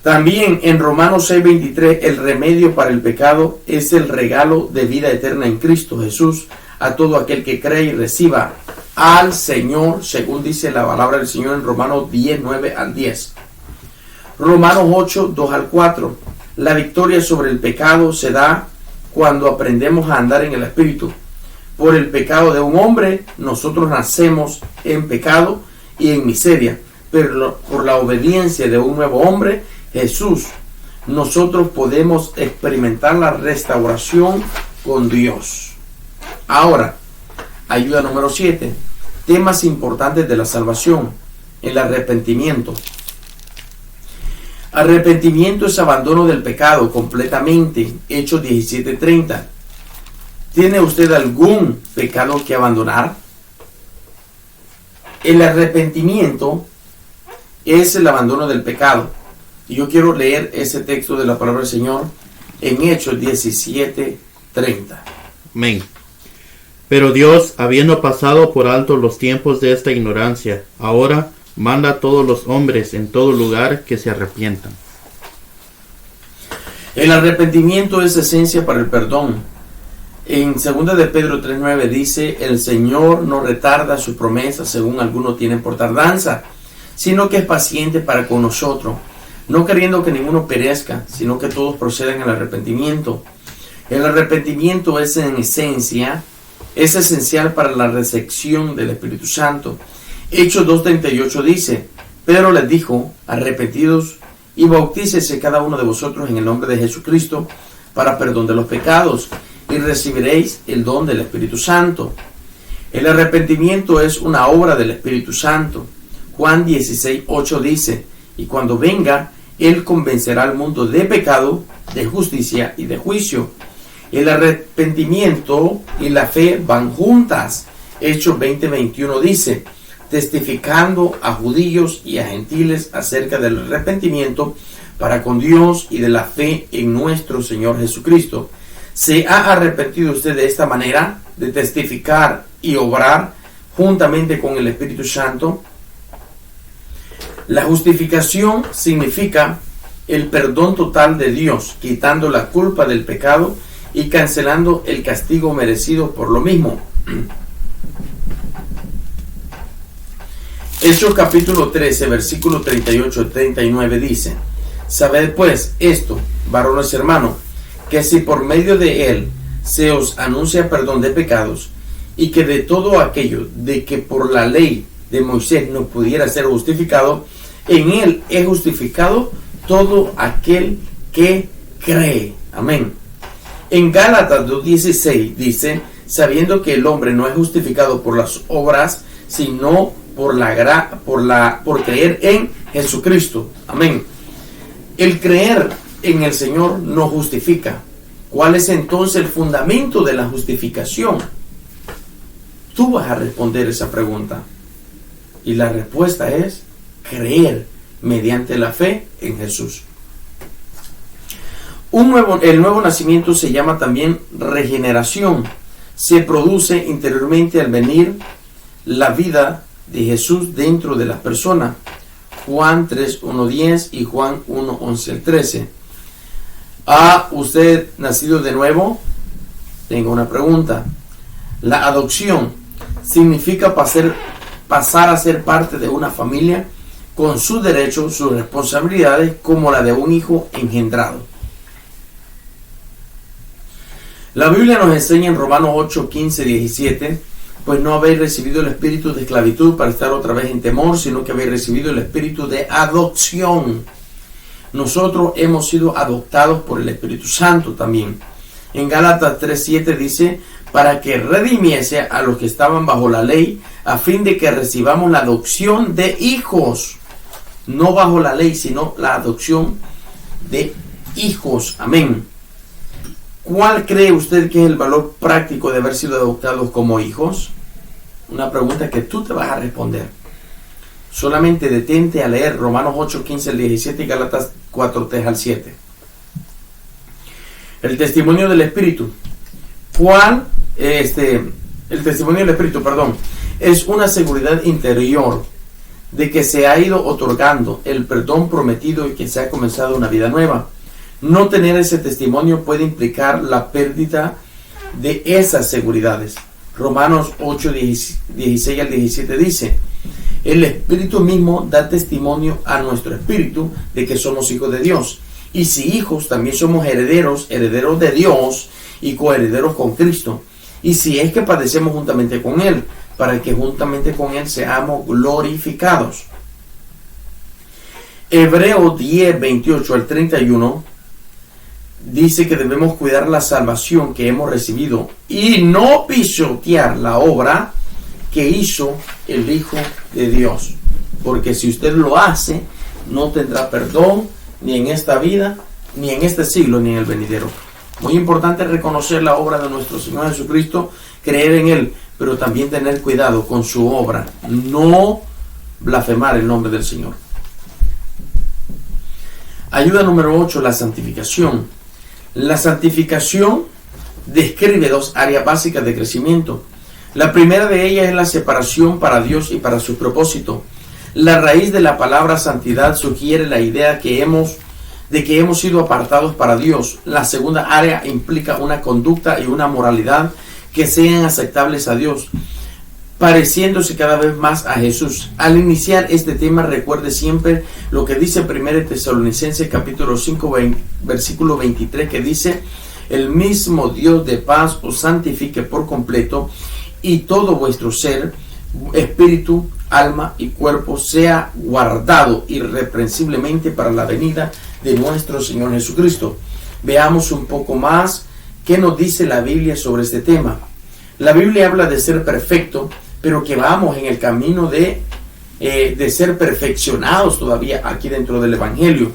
También en Romanos 6:23, el remedio para el pecado es el regalo de vida eterna en Cristo Jesús a todo aquel que cree y reciba al Señor, según dice la palabra del Señor en Romanos 10:9 al 10. Romanos 8:2 al 4. La victoria sobre el pecado se da cuando aprendemos a andar en el Espíritu. Por el pecado de un hombre, nosotros nacemos en pecado y en miseria, pero por la obediencia de un nuevo hombre, Jesús, nosotros podemos experimentar la restauración con Dios. Ahora, ayuda número 7. Temas importantes de la salvación. El arrepentimiento. Arrepentimiento es abandono del pecado completamente. Hechos 17:30. ¿Tiene usted algún pecado que abandonar? El arrepentimiento es el abandono del pecado. Y yo quiero leer ese texto de la palabra del Señor en Hechos 17:30. Amén. Pero Dios, habiendo pasado por alto los tiempos de esta ignorancia, ahora manda a todos los hombres en todo lugar que se arrepientan. El arrepentimiento es esencia para el perdón. En 2 de Pedro 3:9 dice, el Señor no retarda su promesa según algunos tienen por tardanza, sino que es paciente para con nosotros, no queriendo que ninguno perezca, sino que todos procedan al arrepentimiento. El arrepentimiento es en esencia, es esencial para la recepción del Espíritu Santo. Hechos 2:38 dice, Pedro les dijo, arrepentidos y bautícese cada uno de vosotros en el nombre de Jesucristo para perdón de los pecados, y recibiréis el don del Espíritu Santo. El arrepentimiento es una obra del Espíritu Santo. Juan 16:8 dice, y cuando venga, Él convencerá al mundo de pecado, de justicia y de juicio. El arrepentimiento y la fe van juntas. Hechos 20:21 dice, testificando a judíos y a gentiles acerca del arrepentimiento para con Dios y de la fe en nuestro Señor Jesucristo. ¿Se ha arrepentido usted de esta manera, de testificar y obrar juntamente con el Espíritu Santo? La justificación significa el perdón total de Dios, quitando la culpa del pecado y cancelando el castigo merecido por lo mismo. Hechos capítulo 13, versículo 38-39 dice, sabed pues esto, varones hermanos, que si por medio de él se os anuncia perdón de pecados, y que de todo aquello de que por la ley de Moisés no pudiera ser justificado, en él es justificado todo aquel que cree. Amén. En Gálatas 2:16 dice, sabiendo que el hombre no es justificado por las obras, sino por creer en Jesucristo. Amén. El creer en el Señor nos justifica. ¿Cuál es entonces el fundamento de la justificación? Tú vas a responder esa pregunta. Y la respuesta es creer mediante la fe en Jesús. El nuevo nacimiento se llama también regeneración. Se produce interiormente al venir la vida de Jesús dentro de la persona. Juan 3:1-10 y Juan 1:11-13. ¿Ha usted nacido de nuevo? Tengo una pregunta. La adopción significa pasar a ser parte de una familia con sus derechos, sus responsabilidades, como la de un hijo engendrado. La Biblia nos enseña en Romanos 8, 15, 17, pues no habéis recibido el espíritu de esclavitud para estar otra vez en temor, sino que habéis recibido el espíritu de adopción. Nosotros hemos sido adoptados por el Espíritu Santo también. En Gálatas 3:7 dice, para que redimiese a los que estaban bajo la ley, a fin de que recibamos la adopción de hijos. No bajo la ley, sino la adopción de hijos. Amén. ¿Cuál cree usted que es el valor práctico de haber sido adoptados como hijos? Una pregunta que tú te vas a responder. Solamente detente a leer Romanos 8, 15 al 17 y Gálatas 4, 3 al 7. El testimonio del Espíritu. El testimonio del Espíritu, es una seguridad interior de que se ha ido otorgando el perdón prometido y que se ha comenzado una vida nueva. No tener ese testimonio puede implicar la pérdida de esas seguridades. Romanos 8, 16 al 17 dice, el Espíritu mismo da testimonio a nuestro espíritu de que somos hijos de Dios. Y si hijos, también somos herederos de Dios y coherederos con Cristo. Y si es que padecemos juntamente con Él, para que juntamente con Él seamos glorificados. Hebreos 10, 28 al 31 dice que debemos cuidar la salvación que hemos recibido y no pisotear la obra que hizo el Hijo de Dios. Porque si usted lo hace, no tendrá perdón ni en esta vida, ni en este siglo, ni en el venidero. Muy importante reconocer la obra de nuestro Señor Jesucristo, creer en Él, pero también tener cuidado con su obra, no blasfemar el nombre del Señor. Ayuda número 8, la santificación. La santificación describe dos áreas básicas de crecimiento. La primera de ellas es la separación para Dios y para su propósito. La raíz de la palabra santidad sugiere la idea de que hemos sido apartados para Dios. La segunda área implica una conducta y una moralidad que sean aceptables a Dios, pareciéndose cada vez más a Jesús. Al iniciar este tema, recuerde siempre lo que dice 1 Tesalonicenses capítulo 5, versículo 23, que dice, el mismo Dios de paz os santifique por completo, y todo vuestro ser, espíritu, alma y cuerpo sea guardado irreprensiblemente para la venida de nuestro Señor Jesucristo. Veamos un poco más qué nos dice la Biblia sobre este tema. La Biblia habla de ser perfecto, pero que vamos en el camino de ser perfeccionados todavía aquí dentro del Evangelio.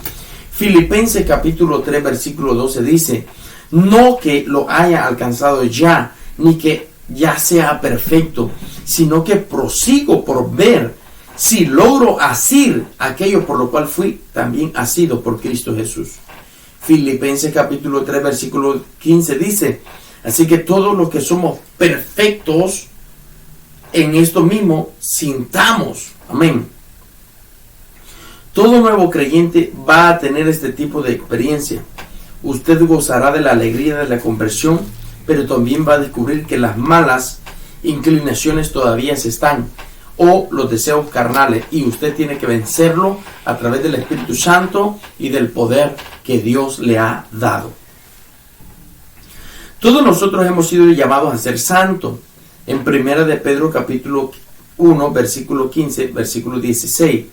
Filipenses capítulo 3 versículo 12 dice, no que lo haya alcanzado ya, ni que ya sea perfecto, sino que prosigo por ver si logro asir aquello por lo cual fui también asido por Cristo Jesús. Filipenses capítulo 3 versículo 15 dice, así que todos los que somos perfectos en esto mismo sintamos. Amén. Todo nuevo creyente va a tener este tipo de experiencia. Usted gozará de la alegría de la conversión, pero también va a descubrir que las malas inclinaciones todavía están, o los deseos carnales, y usted tiene que vencerlo a través del Espíritu Santo y del poder que Dios le ha dado. Todos nosotros hemos sido llamados a ser santos. En 1 de Pedro capítulo 1 versículo 15, versículo 16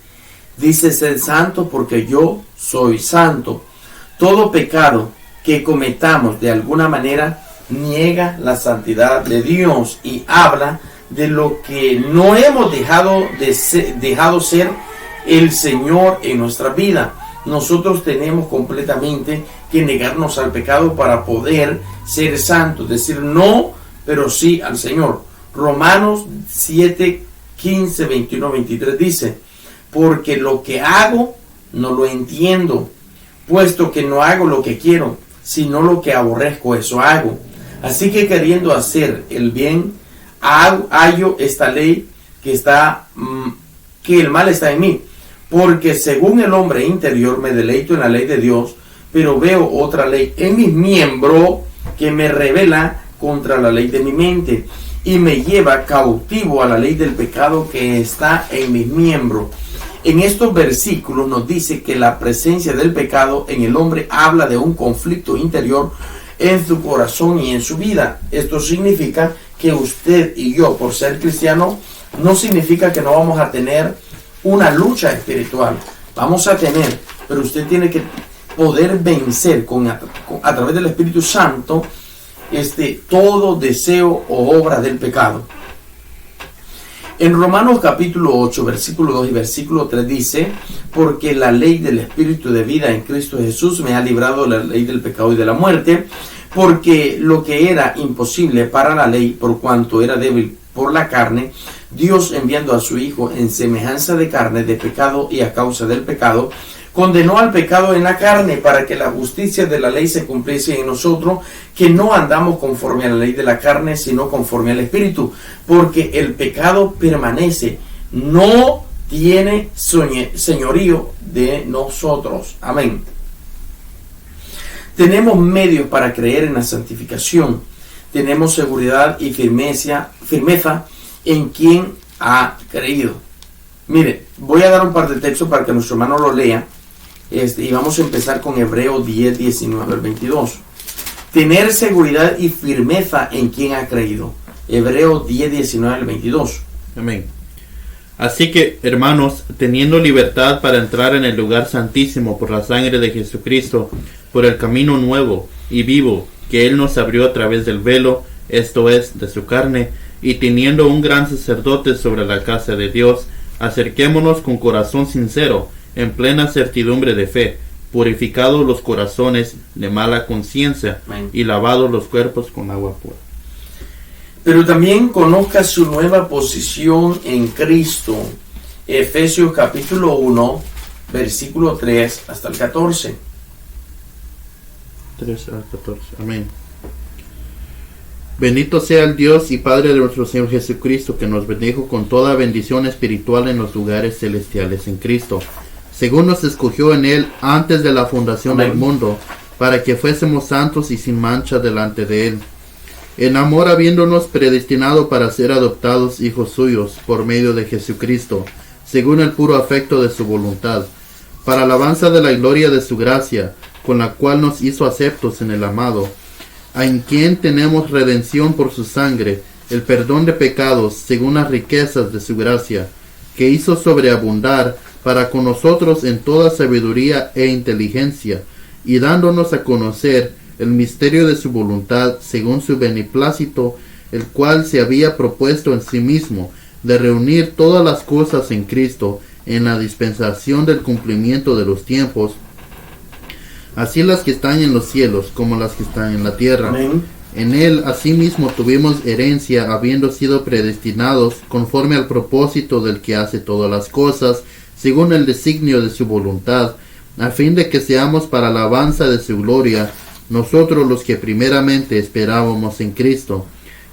dice, sed santos porque yo soy santo. Todo pecado que cometamos de alguna manera niega la santidad de Dios y habla de lo que no hemos dejado ser el Señor en nuestra vida. Nosotros tenemos completamente que negarnos al pecado para poder ser santos, decir no, pero sí al Señor. Romanos 7, 15, 21, 23 dice, porque lo que hago no lo entiendo, puesto que no hago lo que quiero, sino lo que aborrezco, eso hago. Así que queriendo hacer el bien, hallo esta ley que el mal está en mí, porque según el hombre interior me deleito en la ley de Dios, pero veo otra ley en mis miembros que me revela contra la ley de mi mente y me lleva cautivo a la ley del pecado que está en mis miembros. En estos versículos nos dice que la presencia del pecado en el hombre habla de un conflicto interior en su corazón y en su vida. Esto significa que usted y yo, por ser cristiano, no significa que no vamos a tener una lucha espiritual. Vamos a tener, pero usted tiene que poder vencer a través del Espíritu Santo todo deseo o obra del pecado. En Romanos capítulo 8, versículo 2 y versículo 3 dice: porque la ley del Espíritu de vida en Cristo Jesús me ha librado de la ley del pecado y de la muerte, porque lo que era imposible para la ley, por cuanto era débil por la carne, Dios, enviando a su Hijo en semejanza de carne, de pecado y a causa del pecado, condenó al pecado en la carne, para que la justicia de la ley se cumpliese en nosotros, que no andamos conforme a la ley de la carne, sino conforme al Espíritu, porque el pecado permanece, no tiene señorío de nosotros. Amén. Tenemos medios para creer en la santificación. Tenemos seguridad y firmeza en quien ha creído. Mire, voy a dar un par de textos para que nuestro hermano lo lea. Y vamos a empezar con Hebreos 10, 19 al 22. Tener seguridad y firmeza en quien ha creído. Hebreos 10, 19 al 22. Amén. Así que, hermanos, teniendo libertad para entrar en el lugar santísimo por la sangre de Jesucristo, por el camino nuevo y vivo que Él nos abrió a través del velo, esto es, de su carne, y teniendo un gran sacerdote sobre la casa de Dios, acerquémonos con corazón sincero, en plena certidumbre de fe, purificados los corazones de mala conciencia y lavados los cuerpos con agua pura. Pero también conozca su nueva posición en Cristo. Efesios capítulo 1, versículo 3 hasta el 14. 3 al 14. Amén. Bendito sea el Dios y Padre de nuestro Señor Jesucristo, que nos bendijo con toda bendición espiritual en los lugares celestiales en Cristo, según nos escogió en Él antes de la fundación del mundo, para que fuésemos santos y sin mancha delante de Él. En amor, habiéndonos predestinado para ser adoptados hijos suyos por medio de Jesucristo, según el puro afecto de su voluntad, para alabanza de la gloria de su gracia, con la cual nos hizo aceptos en el amado, en quien tenemos redención por su sangre, el perdón de pecados, según las riquezas de su gracia, que hizo sobreabundar para con nosotros en toda sabiduría e inteligencia, y dándonos a conocer el misterio de su voluntad, según su beneplácito, el cual se había propuesto en sí mismo, de reunir todas las cosas en Cristo, en la dispensación del cumplimiento de los tiempos, así las que están en los cielos como las que están en la tierra. Amén. En Él asimismo tuvimos herencia, habiendo sido predestinados conforme al propósito del que hace todas las cosas, según el designio de su voluntad, a fin de que seamos para alabanza de su gloria, nosotros los que primeramente esperábamos en Cristo.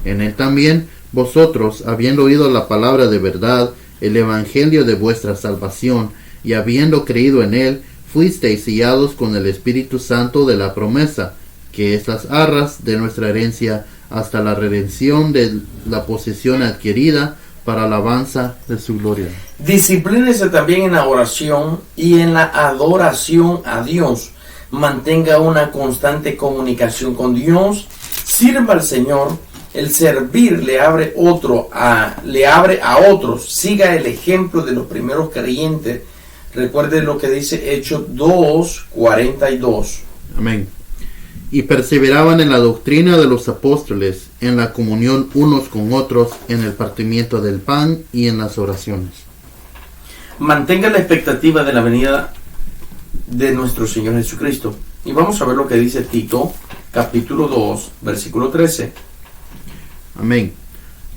En Él también vosotros, habiendo oído la palabra de verdad, el evangelio de vuestra salvación, y habiendo creído en Él, fuisteis sellados con el Espíritu Santo de la promesa, que es las arras de nuestra herencia, hasta la redención de la posesión adquirida, para alabanza de su gloria. Disciplínese también en la oración y en la adoración a Dios. Mantenga una constante comunicación con Dios. Sirva al Señor. El servir le abre a otros. Siga el ejemplo de los primeros creyentes. Recuerde lo que dice Hechos 2:42. Amén. Y perseveraban en la doctrina de los apóstoles, en la comunión unos con otros, en el partimiento del pan y en las oraciones. Mantenga la expectativa de la venida de nuestro Señor Jesucristo. Y vamos a ver lo que dice Tito, capítulo 2, versículo 13. Amén.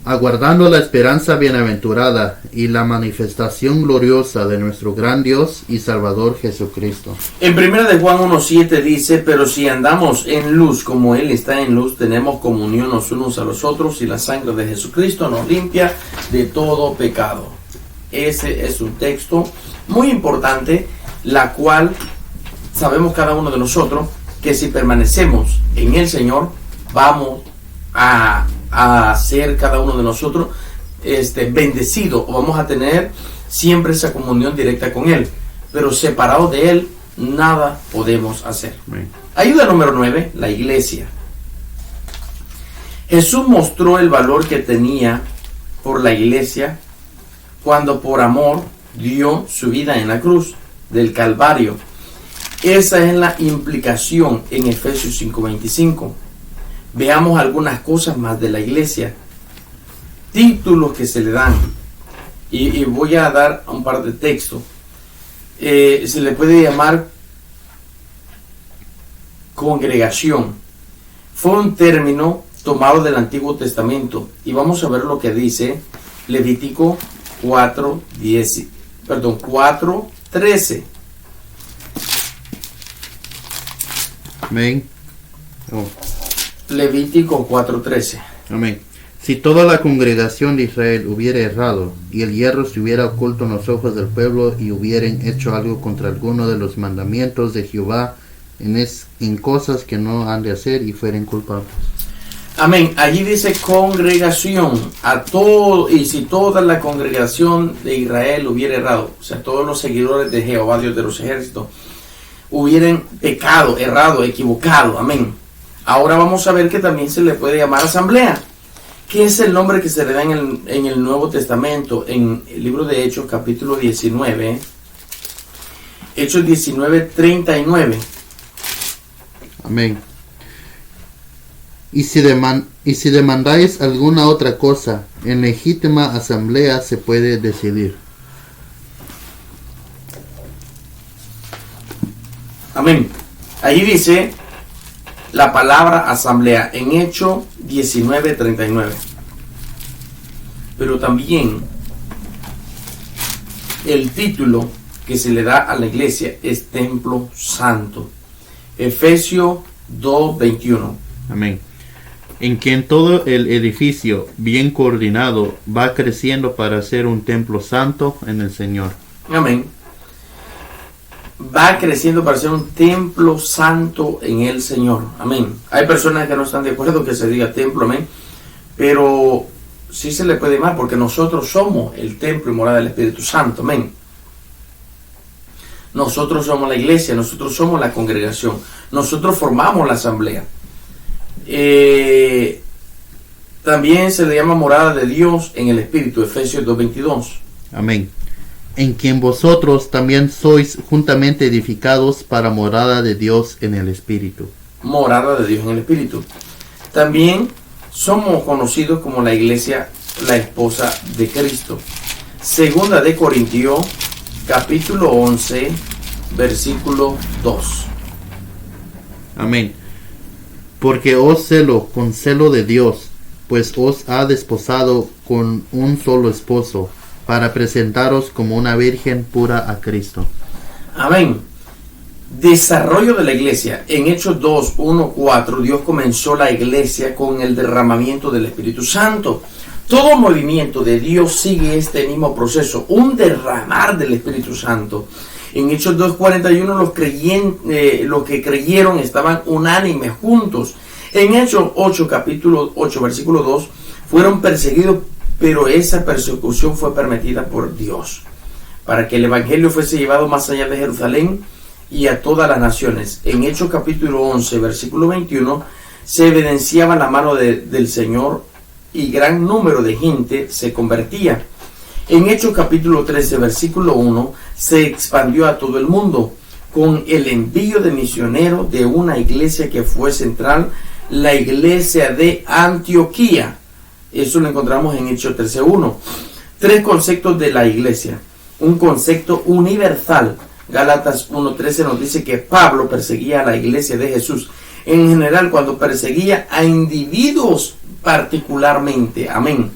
Aguardando la esperanza bienaventurada y la manifestación gloriosa de nuestro gran Dios y Salvador Jesucristo. En 1 de Juan 1:7 dice: pero si andamos en luz como Él está en luz, tenemos comunión los unos a los otros, y la sangre de Jesucristo nos limpia de todo pecado. Ese es un texto muy importante, la cual sabemos cada uno de nosotros que si permanecemos en el Señor, vamos a ser cada uno de nosotros bendecido, o vamos a tener siempre esa comunión directa con Él. Pero separados de Él nada podemos hacer. Amén. Ayuda número 9, la iglesia. Jesús mostró el valor que tenía por la iglesia cuando por amor dio su vida en la cruz del Calvario. Esa es la implicación en Efesios 5:25. Veamos algunas cosas más de la iglesia. Títulos que se le dan. Y voy a dar un par de textos. Se le puede llamar congregación. Fue un término tomado del Antiguo Testamento. Y vamos a ver lo que dice Levítico 4:13. Amén. Oh. Levítico 4:13. Amén. Si toda la congregación de Israel hubiera errado, y el hierro se hubiera oculto en los ojos del pueblo, y hubieran hecho algo contra alguno de los mandamientos de Jehová, en cosas que no han de hacer, y fueren culpables. Amén. Allí dice congregación. Y si toda la congregación de Israel hubiera errado, o sea, todos los seguidores de Jehová, Dios de los ejércitos, hubieran pecado, errado, equivocado. Amén. Ahora vamos a ver que también se le puede llamar asamblea. ¿Qué es el nombre que se le da en el Nuevo Testamento? En el libro de Hechos, capítulo 19. Hechos 19:39. Amén. Y si demandáis alguna otra cosa, en legítima asamblea se puede decidir. Amén. Ahí dice la palabra asamblea en Hechos 19:39. Pero también el título que se le da a la iglesia es Templo Santo. Efesios 2:21. Amén. En quien todo el edificio, bien coordinado, va creciendo para ser un templo santo en el Señor. Amén. Va creciendo para ser un templo santo en el Señor. Amén. Hay personas que no están de acuerdo que se diga templo, amén. Pero sí se le puede llamar porque nosotros somos el templo y morada del Espíritu Santo. Amén. Nosotros somos la iglesia, nosotros somos la congregación, nosotros formamos la asamblea. También se le llama morada de Dios en el Espíritu, Efesios 2:22. Amén. En quien vosotros también sois juntamente edificados para morada de Dios en el Espíritu. Morada de Dios en el Espíritu. También somos conocidos como la iglesia, la esposa de Cristo. Segunda de Corintios, capítulo 11, versículo 2. Amén. Porque os celo con celo de Dios, pues os ha desposado con un solo esposo, para presentaros como una virgen pura a Cristo. Amén. Desarrollo de la iglesia. En Hechos 2:1-4, Dios comenzó la iglesia con el derramamiento del Espíritu Santo. Todo movimiento de Dios sigue este mismo proceso, un derramar del Espíritu Santo. En Hechos 2:41 los que creyeron estaban unánimes juntos. En Hechos 8, capítulo 8, versículo 2, fueron perseguidos, pero esa persecución fue permitida por Dios, para que el Evangelio fuese llevado más allá de Jerusalén y a todas las naciones. En Hechos capítulo 11, versículo 21, se evidenciaba la mano del Señor y gran número de gente se convertía. En Hechos capítulo 13, versículo 1, se expandió a todo el mundo con el envío de misioneros de una iglesia que fue central, la iglesia de Antioquía. Eso lo encontramos en Hechos 13:1. Tres conceptos de la iglesia. Un concepto universal. Gálatas 1:13 nos dice que Pablo perseguía a la iglesia de Jesús. En general, cuando perseguía a individuos particularmente. Amén.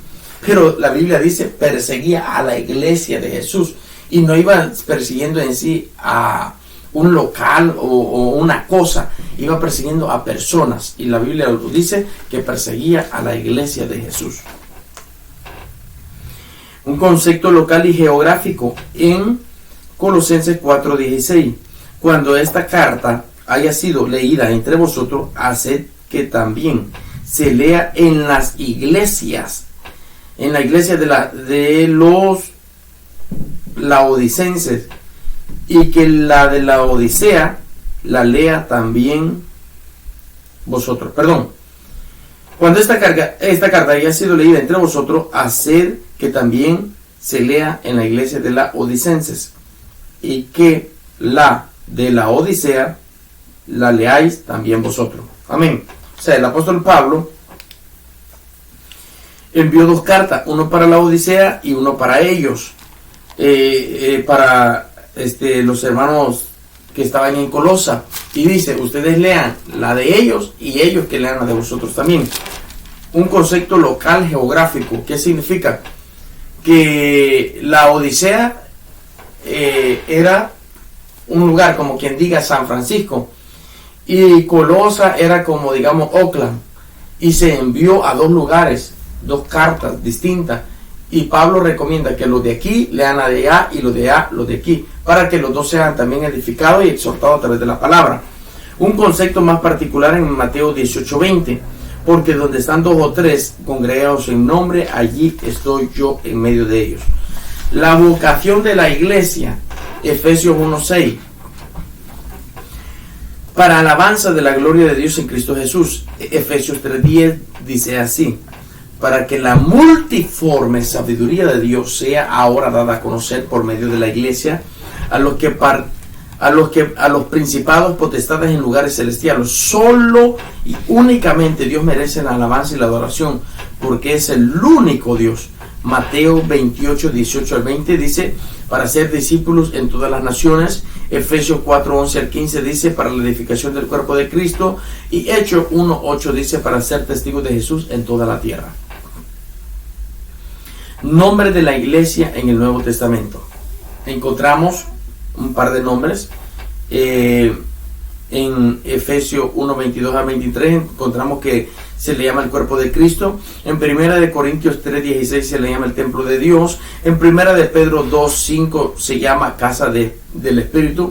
Pero la Biblia dice perseguía a la iglesia de Jesús. Y no iba persiguiendo en sí a un local o una cosa. Iba persiguiendo a personas. Y la Biblia dice que perseguía a la iglesia de Jesús. Un concepto local y geográfico en Colosenses 4:16. Cuando esta carta haya sido leída entre vosotros, haced que también se lea en las iglesias. En la iglesia de los laodicenses y que la de la Odisea la lea también vosotros. Perdón. Cuando esta carta haya sido leída entre vosotros, haced que también se lea en la iglesia de la Odicenses, y que la de la Odisea la leáis también vosotros. Amén. O sea, el apóstol Pablo envió 2 cartas, uno para la Odisea y uno para ellos, para los hermanos que estaban en Colosa, y dice, ustedes lean la de ellos y ellos que lean la de vosotros también. Un concepto local geográfico. ¿Qué significa? Que la Odisea era un lugar como quien diga San Francisco, y Colosa era como digamos Oakland, y se envió a 2 lugares, 2 cartas distintas, y Pablo recomienda que los de aquí lean la de allá y los de allá los de aquí, para que los dos sean también edificados y exhortados a través de la palabra. Un concepto más particular en Mateo 18:20, porque donde están 2 o 3 congregados en nombre, allí estoy yo en medio de ellos. La vocación de la iglesia, Efesios 1:6, para alabanza de la gloria de Dios en Cristo Jesús. Efesios 3:10 dice así: para que la multiforme sabiduría de Dios sea ahora dada a conocer por medio de la iglesia a los principados, potestades en lugares celestiales. Solo y únicamente Dios merece la alabanza y la adoración, porque es el único Dios. Mateo 28:18-20 dice, para ser discípulos en todas las naciones. Efesios 4:11-15 dice, para la edificación del cuerpo de Cristo. Y Hechos 1:8 dice, para ser testigos de Jesús en toda la tierra. Nombre de la iglesia en el Nuevo Testamento. Encontramos un par de nombres. En Efesios 1:22-23 encontramos que se le llama el cuerpo de Cristo. En 1 Corintios 3:16 se le llama el templo de Dios. En 1 Pedro 2:5 se llama casa del Espíritu.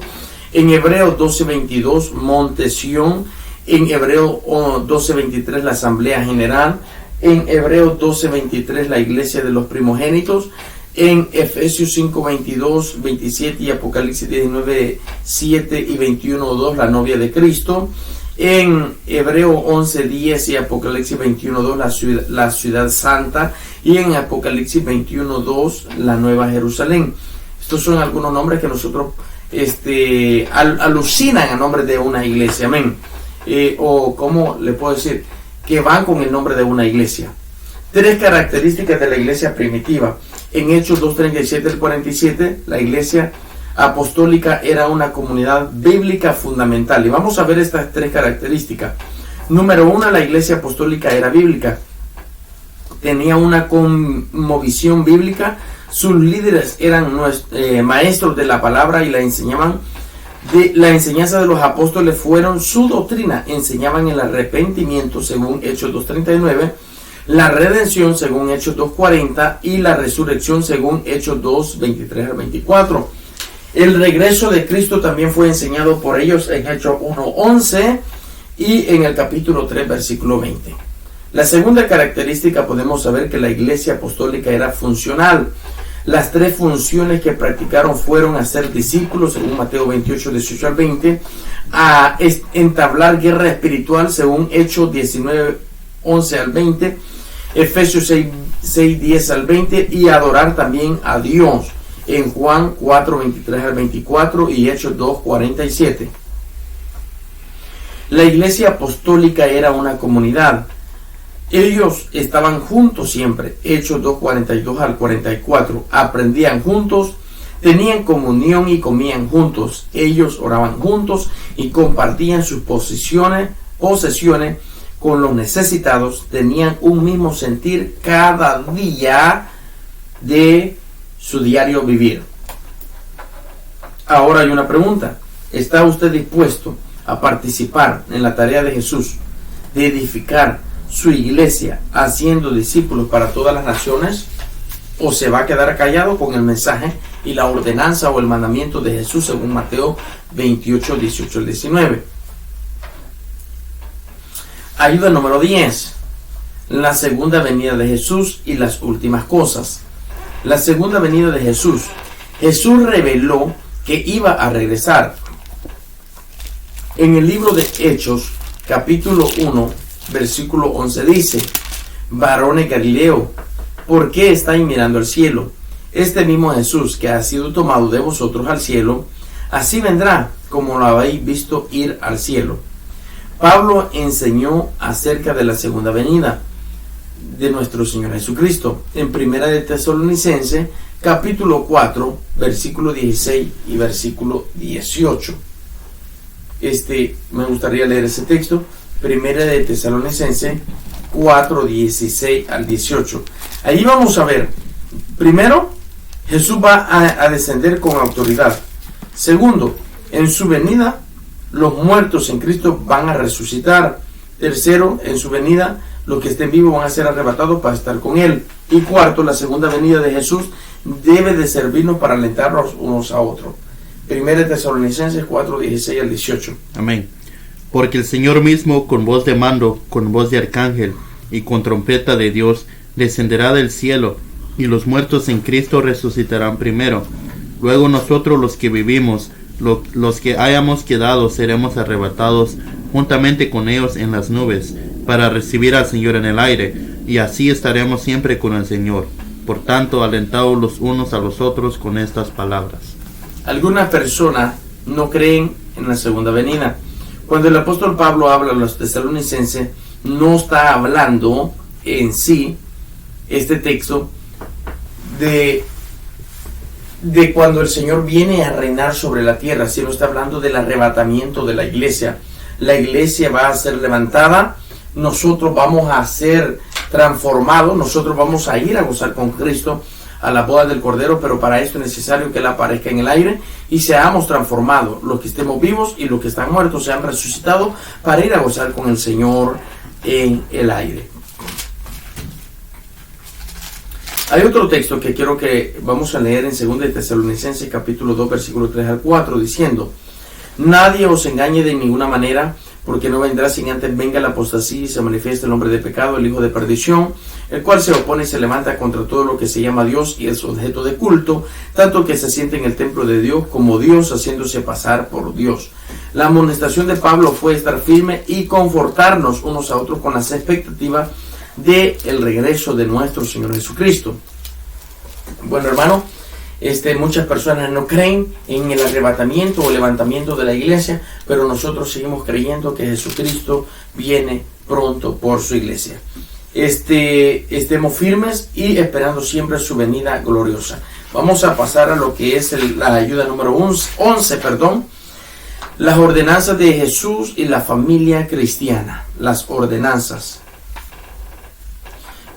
En Hebreos 12:22 Monte Sión. En Hebreos 12:23 la Asamblea General. En Hebreos 12:23 la iglesia de los primogénitos. En Efesios 5:22-27 y Apocalipsis 19:7 y 21:2 la novia de Cristo. En Hebreo 11:10 y Apocalipsis 21:2 la ciudad santa. Y en Apocalipsis 21:2 la nueva Jerusalén. Estos son algunos nombres que nosotros alucinan a nombre de una iglesia. Amén. O como le puedo decir, que van con el nombre de una iglesia. 3 características de la iglesia primitiva. En Hechos 2:37-47 la iglesia apostólica era una comunidad bíblica fundamental, y vamos a ver estas 3 características. Número 1, la iglesia apostólica era bíblica, tenía una conmovisión bíblica, sus líderes eran maestros de la palabra y la enseñaban. La enseñanza de los apóstoles fueron su doctrina, enseñaban el arrepentimiento según Hechos 2:39, la redención según Hechos 2:40 y la resurrección según Hechos 2:23-24. El regreso de Cristo también fue enseñado por ellos en Hechos 1:11 y en el capítulo 3 versículo 20. La segunda característica, podemos saber que la iglesia apostólica era funcional. Las 3 funciones que practicaron fueron hacer discípulos según Mateo 28:18-20, a entablar guerra espiritual según Hechos 19:11-20, Efesios 6:10-20 y adorar también a Dios en Juan 4:23-24 y Hechos 2:47. La iglesia apostólica era una comunidad. Ellos estaban juntos siempre. Hechos 2:42-44. Aprendían juntos, tenían comunión y comían juntos. Ellos oraban juntos y compartían sus posesiones con los necesitados. Tenían un mismo sentir cada día de su diario vivir. Ahora hay una pregunta. ¿Está usted dispuesto a participar en la tarea de Jesús de edificar su iglesia haciendo discípulos para todas las naciones? ¿O se va a quedar callado con el mensaje y la ordenanza o el mandamiento de Jesús según Mateo 28:18-19? Ayuda número 10. La segunda venida de Jesús y las últimas cosas. La segunda venida de Jesús. Jesús reveló que iba a regresar. En el libro de Hechos, capítulo 1, versículo 11 dice: varones Galileo, ¿por qué estáis mirando al cielo? Este mismo Jesús que ha sido tomado de vosotros al cielo, así vendrá como lo habéis visto ir al cielo. Pablo enseñó acerca de la segunda venida de nuestro Señor Jesucristo en Primera de Tesalonicenses, capítulo 4, versículo 16 y versículo 18. Me gustaría leer ese texto. Primera de Tesalonicenses 4, 16 al 18. Ahí vamos a ver, primero, Jesús va a descender con autoridad. Segundo, en su venida, los muertos en Cristo van a resucitar. Tercero, en su venida, los que estén vivos van a ser arrebatados para estar con Él. Y cuarto, la segunda venida de Jesús debe de servirnos para alentarnos unos a otros. Primera de Tesalonicenses 4, 16 al 18. Amén. Porque el Señor mismo, con voz de mando, con voz de arcángel y con trompeta de Dios, descenderá del cielo, y los muertos en Cristo resucitarán primero. Luego nosotros los que vivimos, los que hayamos quedado, seremos arrebatados juntamente con ellos en las nubes, para recibir al Señor en el aire, y así estaremos siempre con el Señor. Por tanto, alentaos los unos a los otros con estas palabras. Algunas personas no creen en la segunda venida. Cuando el apóstol Pablo habla a los tesalonicenses, no está hablando en sí este texto de cuando el Señor viene a reinar sobre la tierra, sino está hablando del arrebatamiento de la iglesia. La iglesia va a ser levantada, nosotros vamos a ser transformados, nosotros vamos a ir a gozar con Cristo a la boda del Cordero, pero para esto es necesario que Él aparezca en el aire y seamos transformados. Los que estemos vivos y los que están muertos sean resucitados para ir a gozar con el Señor en el aire. Hay otro texto que quiero que vamos a leer en 2 de Tesalonicenses capítulo 2 versículo 3 al 4 diciendo: nadie os engañe de ninguna manera, porque no vendrá sin antes venga la apostasía y se manifieste el hombre de pecado, el hijo de perdición, el cual se opone y se levanta contra todo lo que se llama Dios y es objeto de culto, tanto que se siente en el templo de Dios como Dios, haciéndose pasar por Dios. La amonestación de Pablo fue estar firme y confortarnos unos a otros con las expectativas de el regreso de nuestro Señor Jesucristo. Bueno, hermano, muchas personas no creen en el arrebatamiento o levantamiento de la iglesia, pero nosotros seguimos creyendo que Jesucristo viene pronto por su iglesia. Estemos firmes y esperando siempre su venida gloriosa. Vamos a pasar a lo que es la ayuda número 11, las ordenanzas de Jesús y la familia cristiana. Las ordenanzas.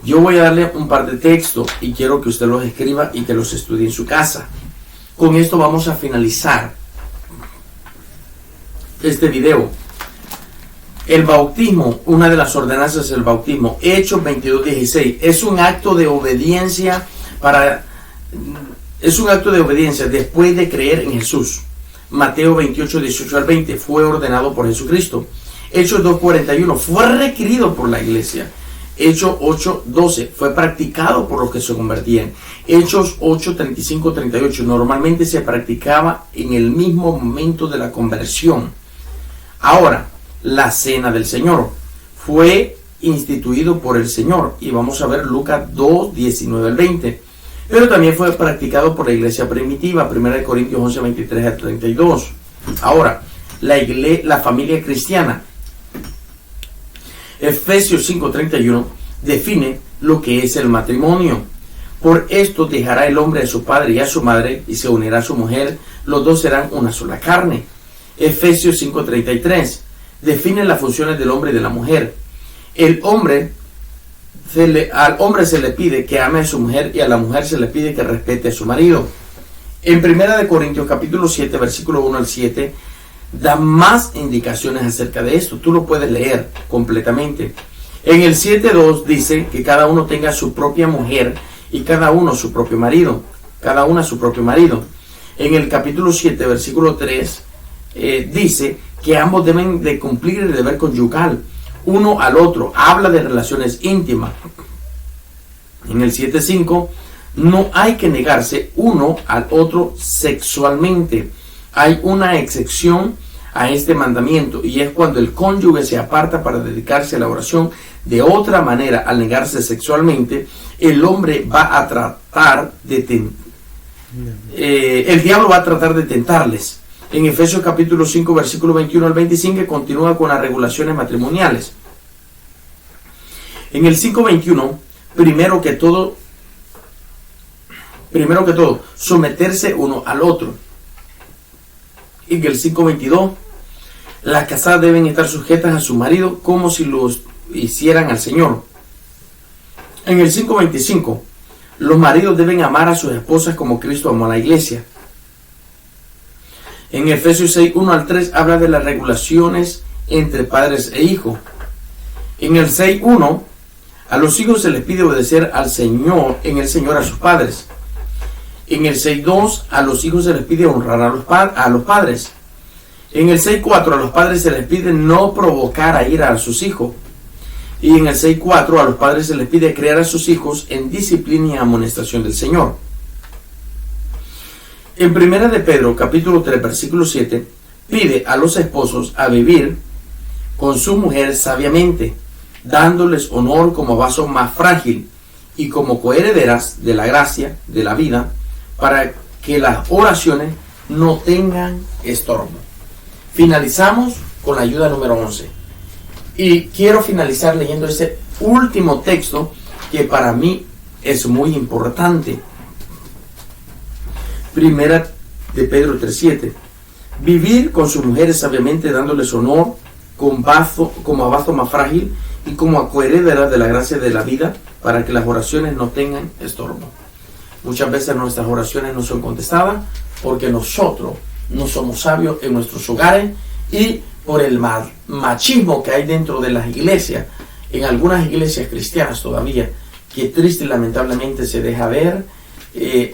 Yo voy a darle un par de textos y quiero que usted los escriba y que los estudie en su casa. Con esto vamos a finalizar este video. El bautismo, una de las ordenanzas es el bautismo. Hechos 22:16. Es un acto de obediencia después de creer en Jesús. Mateo 28:18 al 20. Fue ordenado por Jesucristo. Hechos 2:41. Fue requerido por la iglesia. Hechos 8:12 fue practicado por los que se convertían. Hechos 8:35-38 normalmente se practicaba en el mismo momento de la conversión. Ahora, la cena del Señor fue instituido por el Señor y vamos a ver Lucas 2:19 al 20. Pero también fue practicado por la iglesia primitiva, 1 Corintios 11:23 al 32. Ahora, la familia cristiana. Efesios 5:31 define lo que es el matrimonio. Por esto dejará el hombre a su padre y a su madre y se unirá a su mujer, los dos serán una sola carne. Efesios 5:33 define las funciones del hombre y de la mujer. Al hombre se le pide que ame a su mujer y a la mujer se le pide que respete a su marido. En 1 Corintios capítulo 7 versículo 1 al 7 da más indicaciones acerca de esto. Tú lo puedes leer completamente. En el 7:2 dice que cada uno tenga su propia mujer y cada uno su propio marido. Cada una su propio marido. En el capítulo 7 versículo 3 dice que ambos deben de cumplir el deber conyugal uno al otro. Habla de relaciones íntimas. En el 7:5 No hay que negarse uno al otro sexualmente. Hay una excepción a este mandamiento, y es cuando el cónyuge se aparta para dedicarse a la oración de otra manera. Al negarse sexualmente, el hombre va a tratar de el diablo va a tratar de tentarles. En Efesios capítulo 5 versículo 21 al 25 continúa con las regulaciones matrimoniales. En el 5:21, primero que todo, someterse uno al otro. En el 5:22, las casadas deben estar sujetas a su marido como si los hicieran al Señor. En el 5:25, los maridos deben amar a sus esposas como Cristo amó a la iglesia. En Efesios 6:1 al 3 habla de las regulaciones entre padres e hijos. En el 6:1, a los hijos se les pide obedecer al Señor, en el Señor a sus padres. En el 6:2, a los hijos se les pide honrar a los padres. En el 6:4, a los padres se les pide no provocar a ira a sus hijos. Y en el 6:4, a los padres se les pide criar a sus hijos en disciplina y amonestación del Señor. En 1 de Pedro, capítulo 3, versículo 7, pide a los esposos a vivir con su mujer sabiamente, dándoles honor como vaso más frágil y como coherederas de la gracia, de la vida, para que las oraciones no tengan estorbo. Finalizamos con la ayuda número 11. Y quiero finalizar leyendo ese último texto que para mí es muy importante. 1 de Pedro 3:7. Vivir con sus mujeres sabiamente, dándoles honor como a vaso más frágil y como a coherederas de la gracia de la vida, para que las oraciones no tengan estorbo. Muchas veces nuestras oraciones no son contestadas porque nosotros no somos sabios en nuestros hogares, y por el machismo que hay dentro de las iglesias, en algunas iglesias cristianas todavía, que triste y lamentablemente se deja ver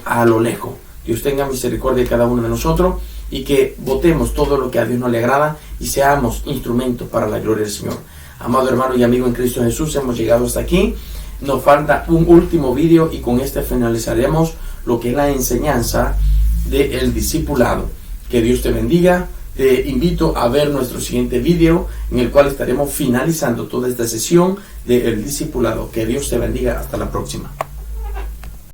a lo lejos. Dios tenga misericordia de cada uno de nosotros, y que votemos todo lo que a Dios no le agrada y seamos instrumentos para la gloria del Señor. Amado hermano y amigo en Cristo Jesús, hemos llegado hasta aquí. Nos falta un último vídeo y con este finalizaremos lo que es la enseñanza del discipulado. Que Dios te bendiga. Te invito a ver nuestro siguiente vídeo, en el cual estaremos finalizando toda esta sesión del discipulado. Que Dios te bendiga. Hasta la próxima.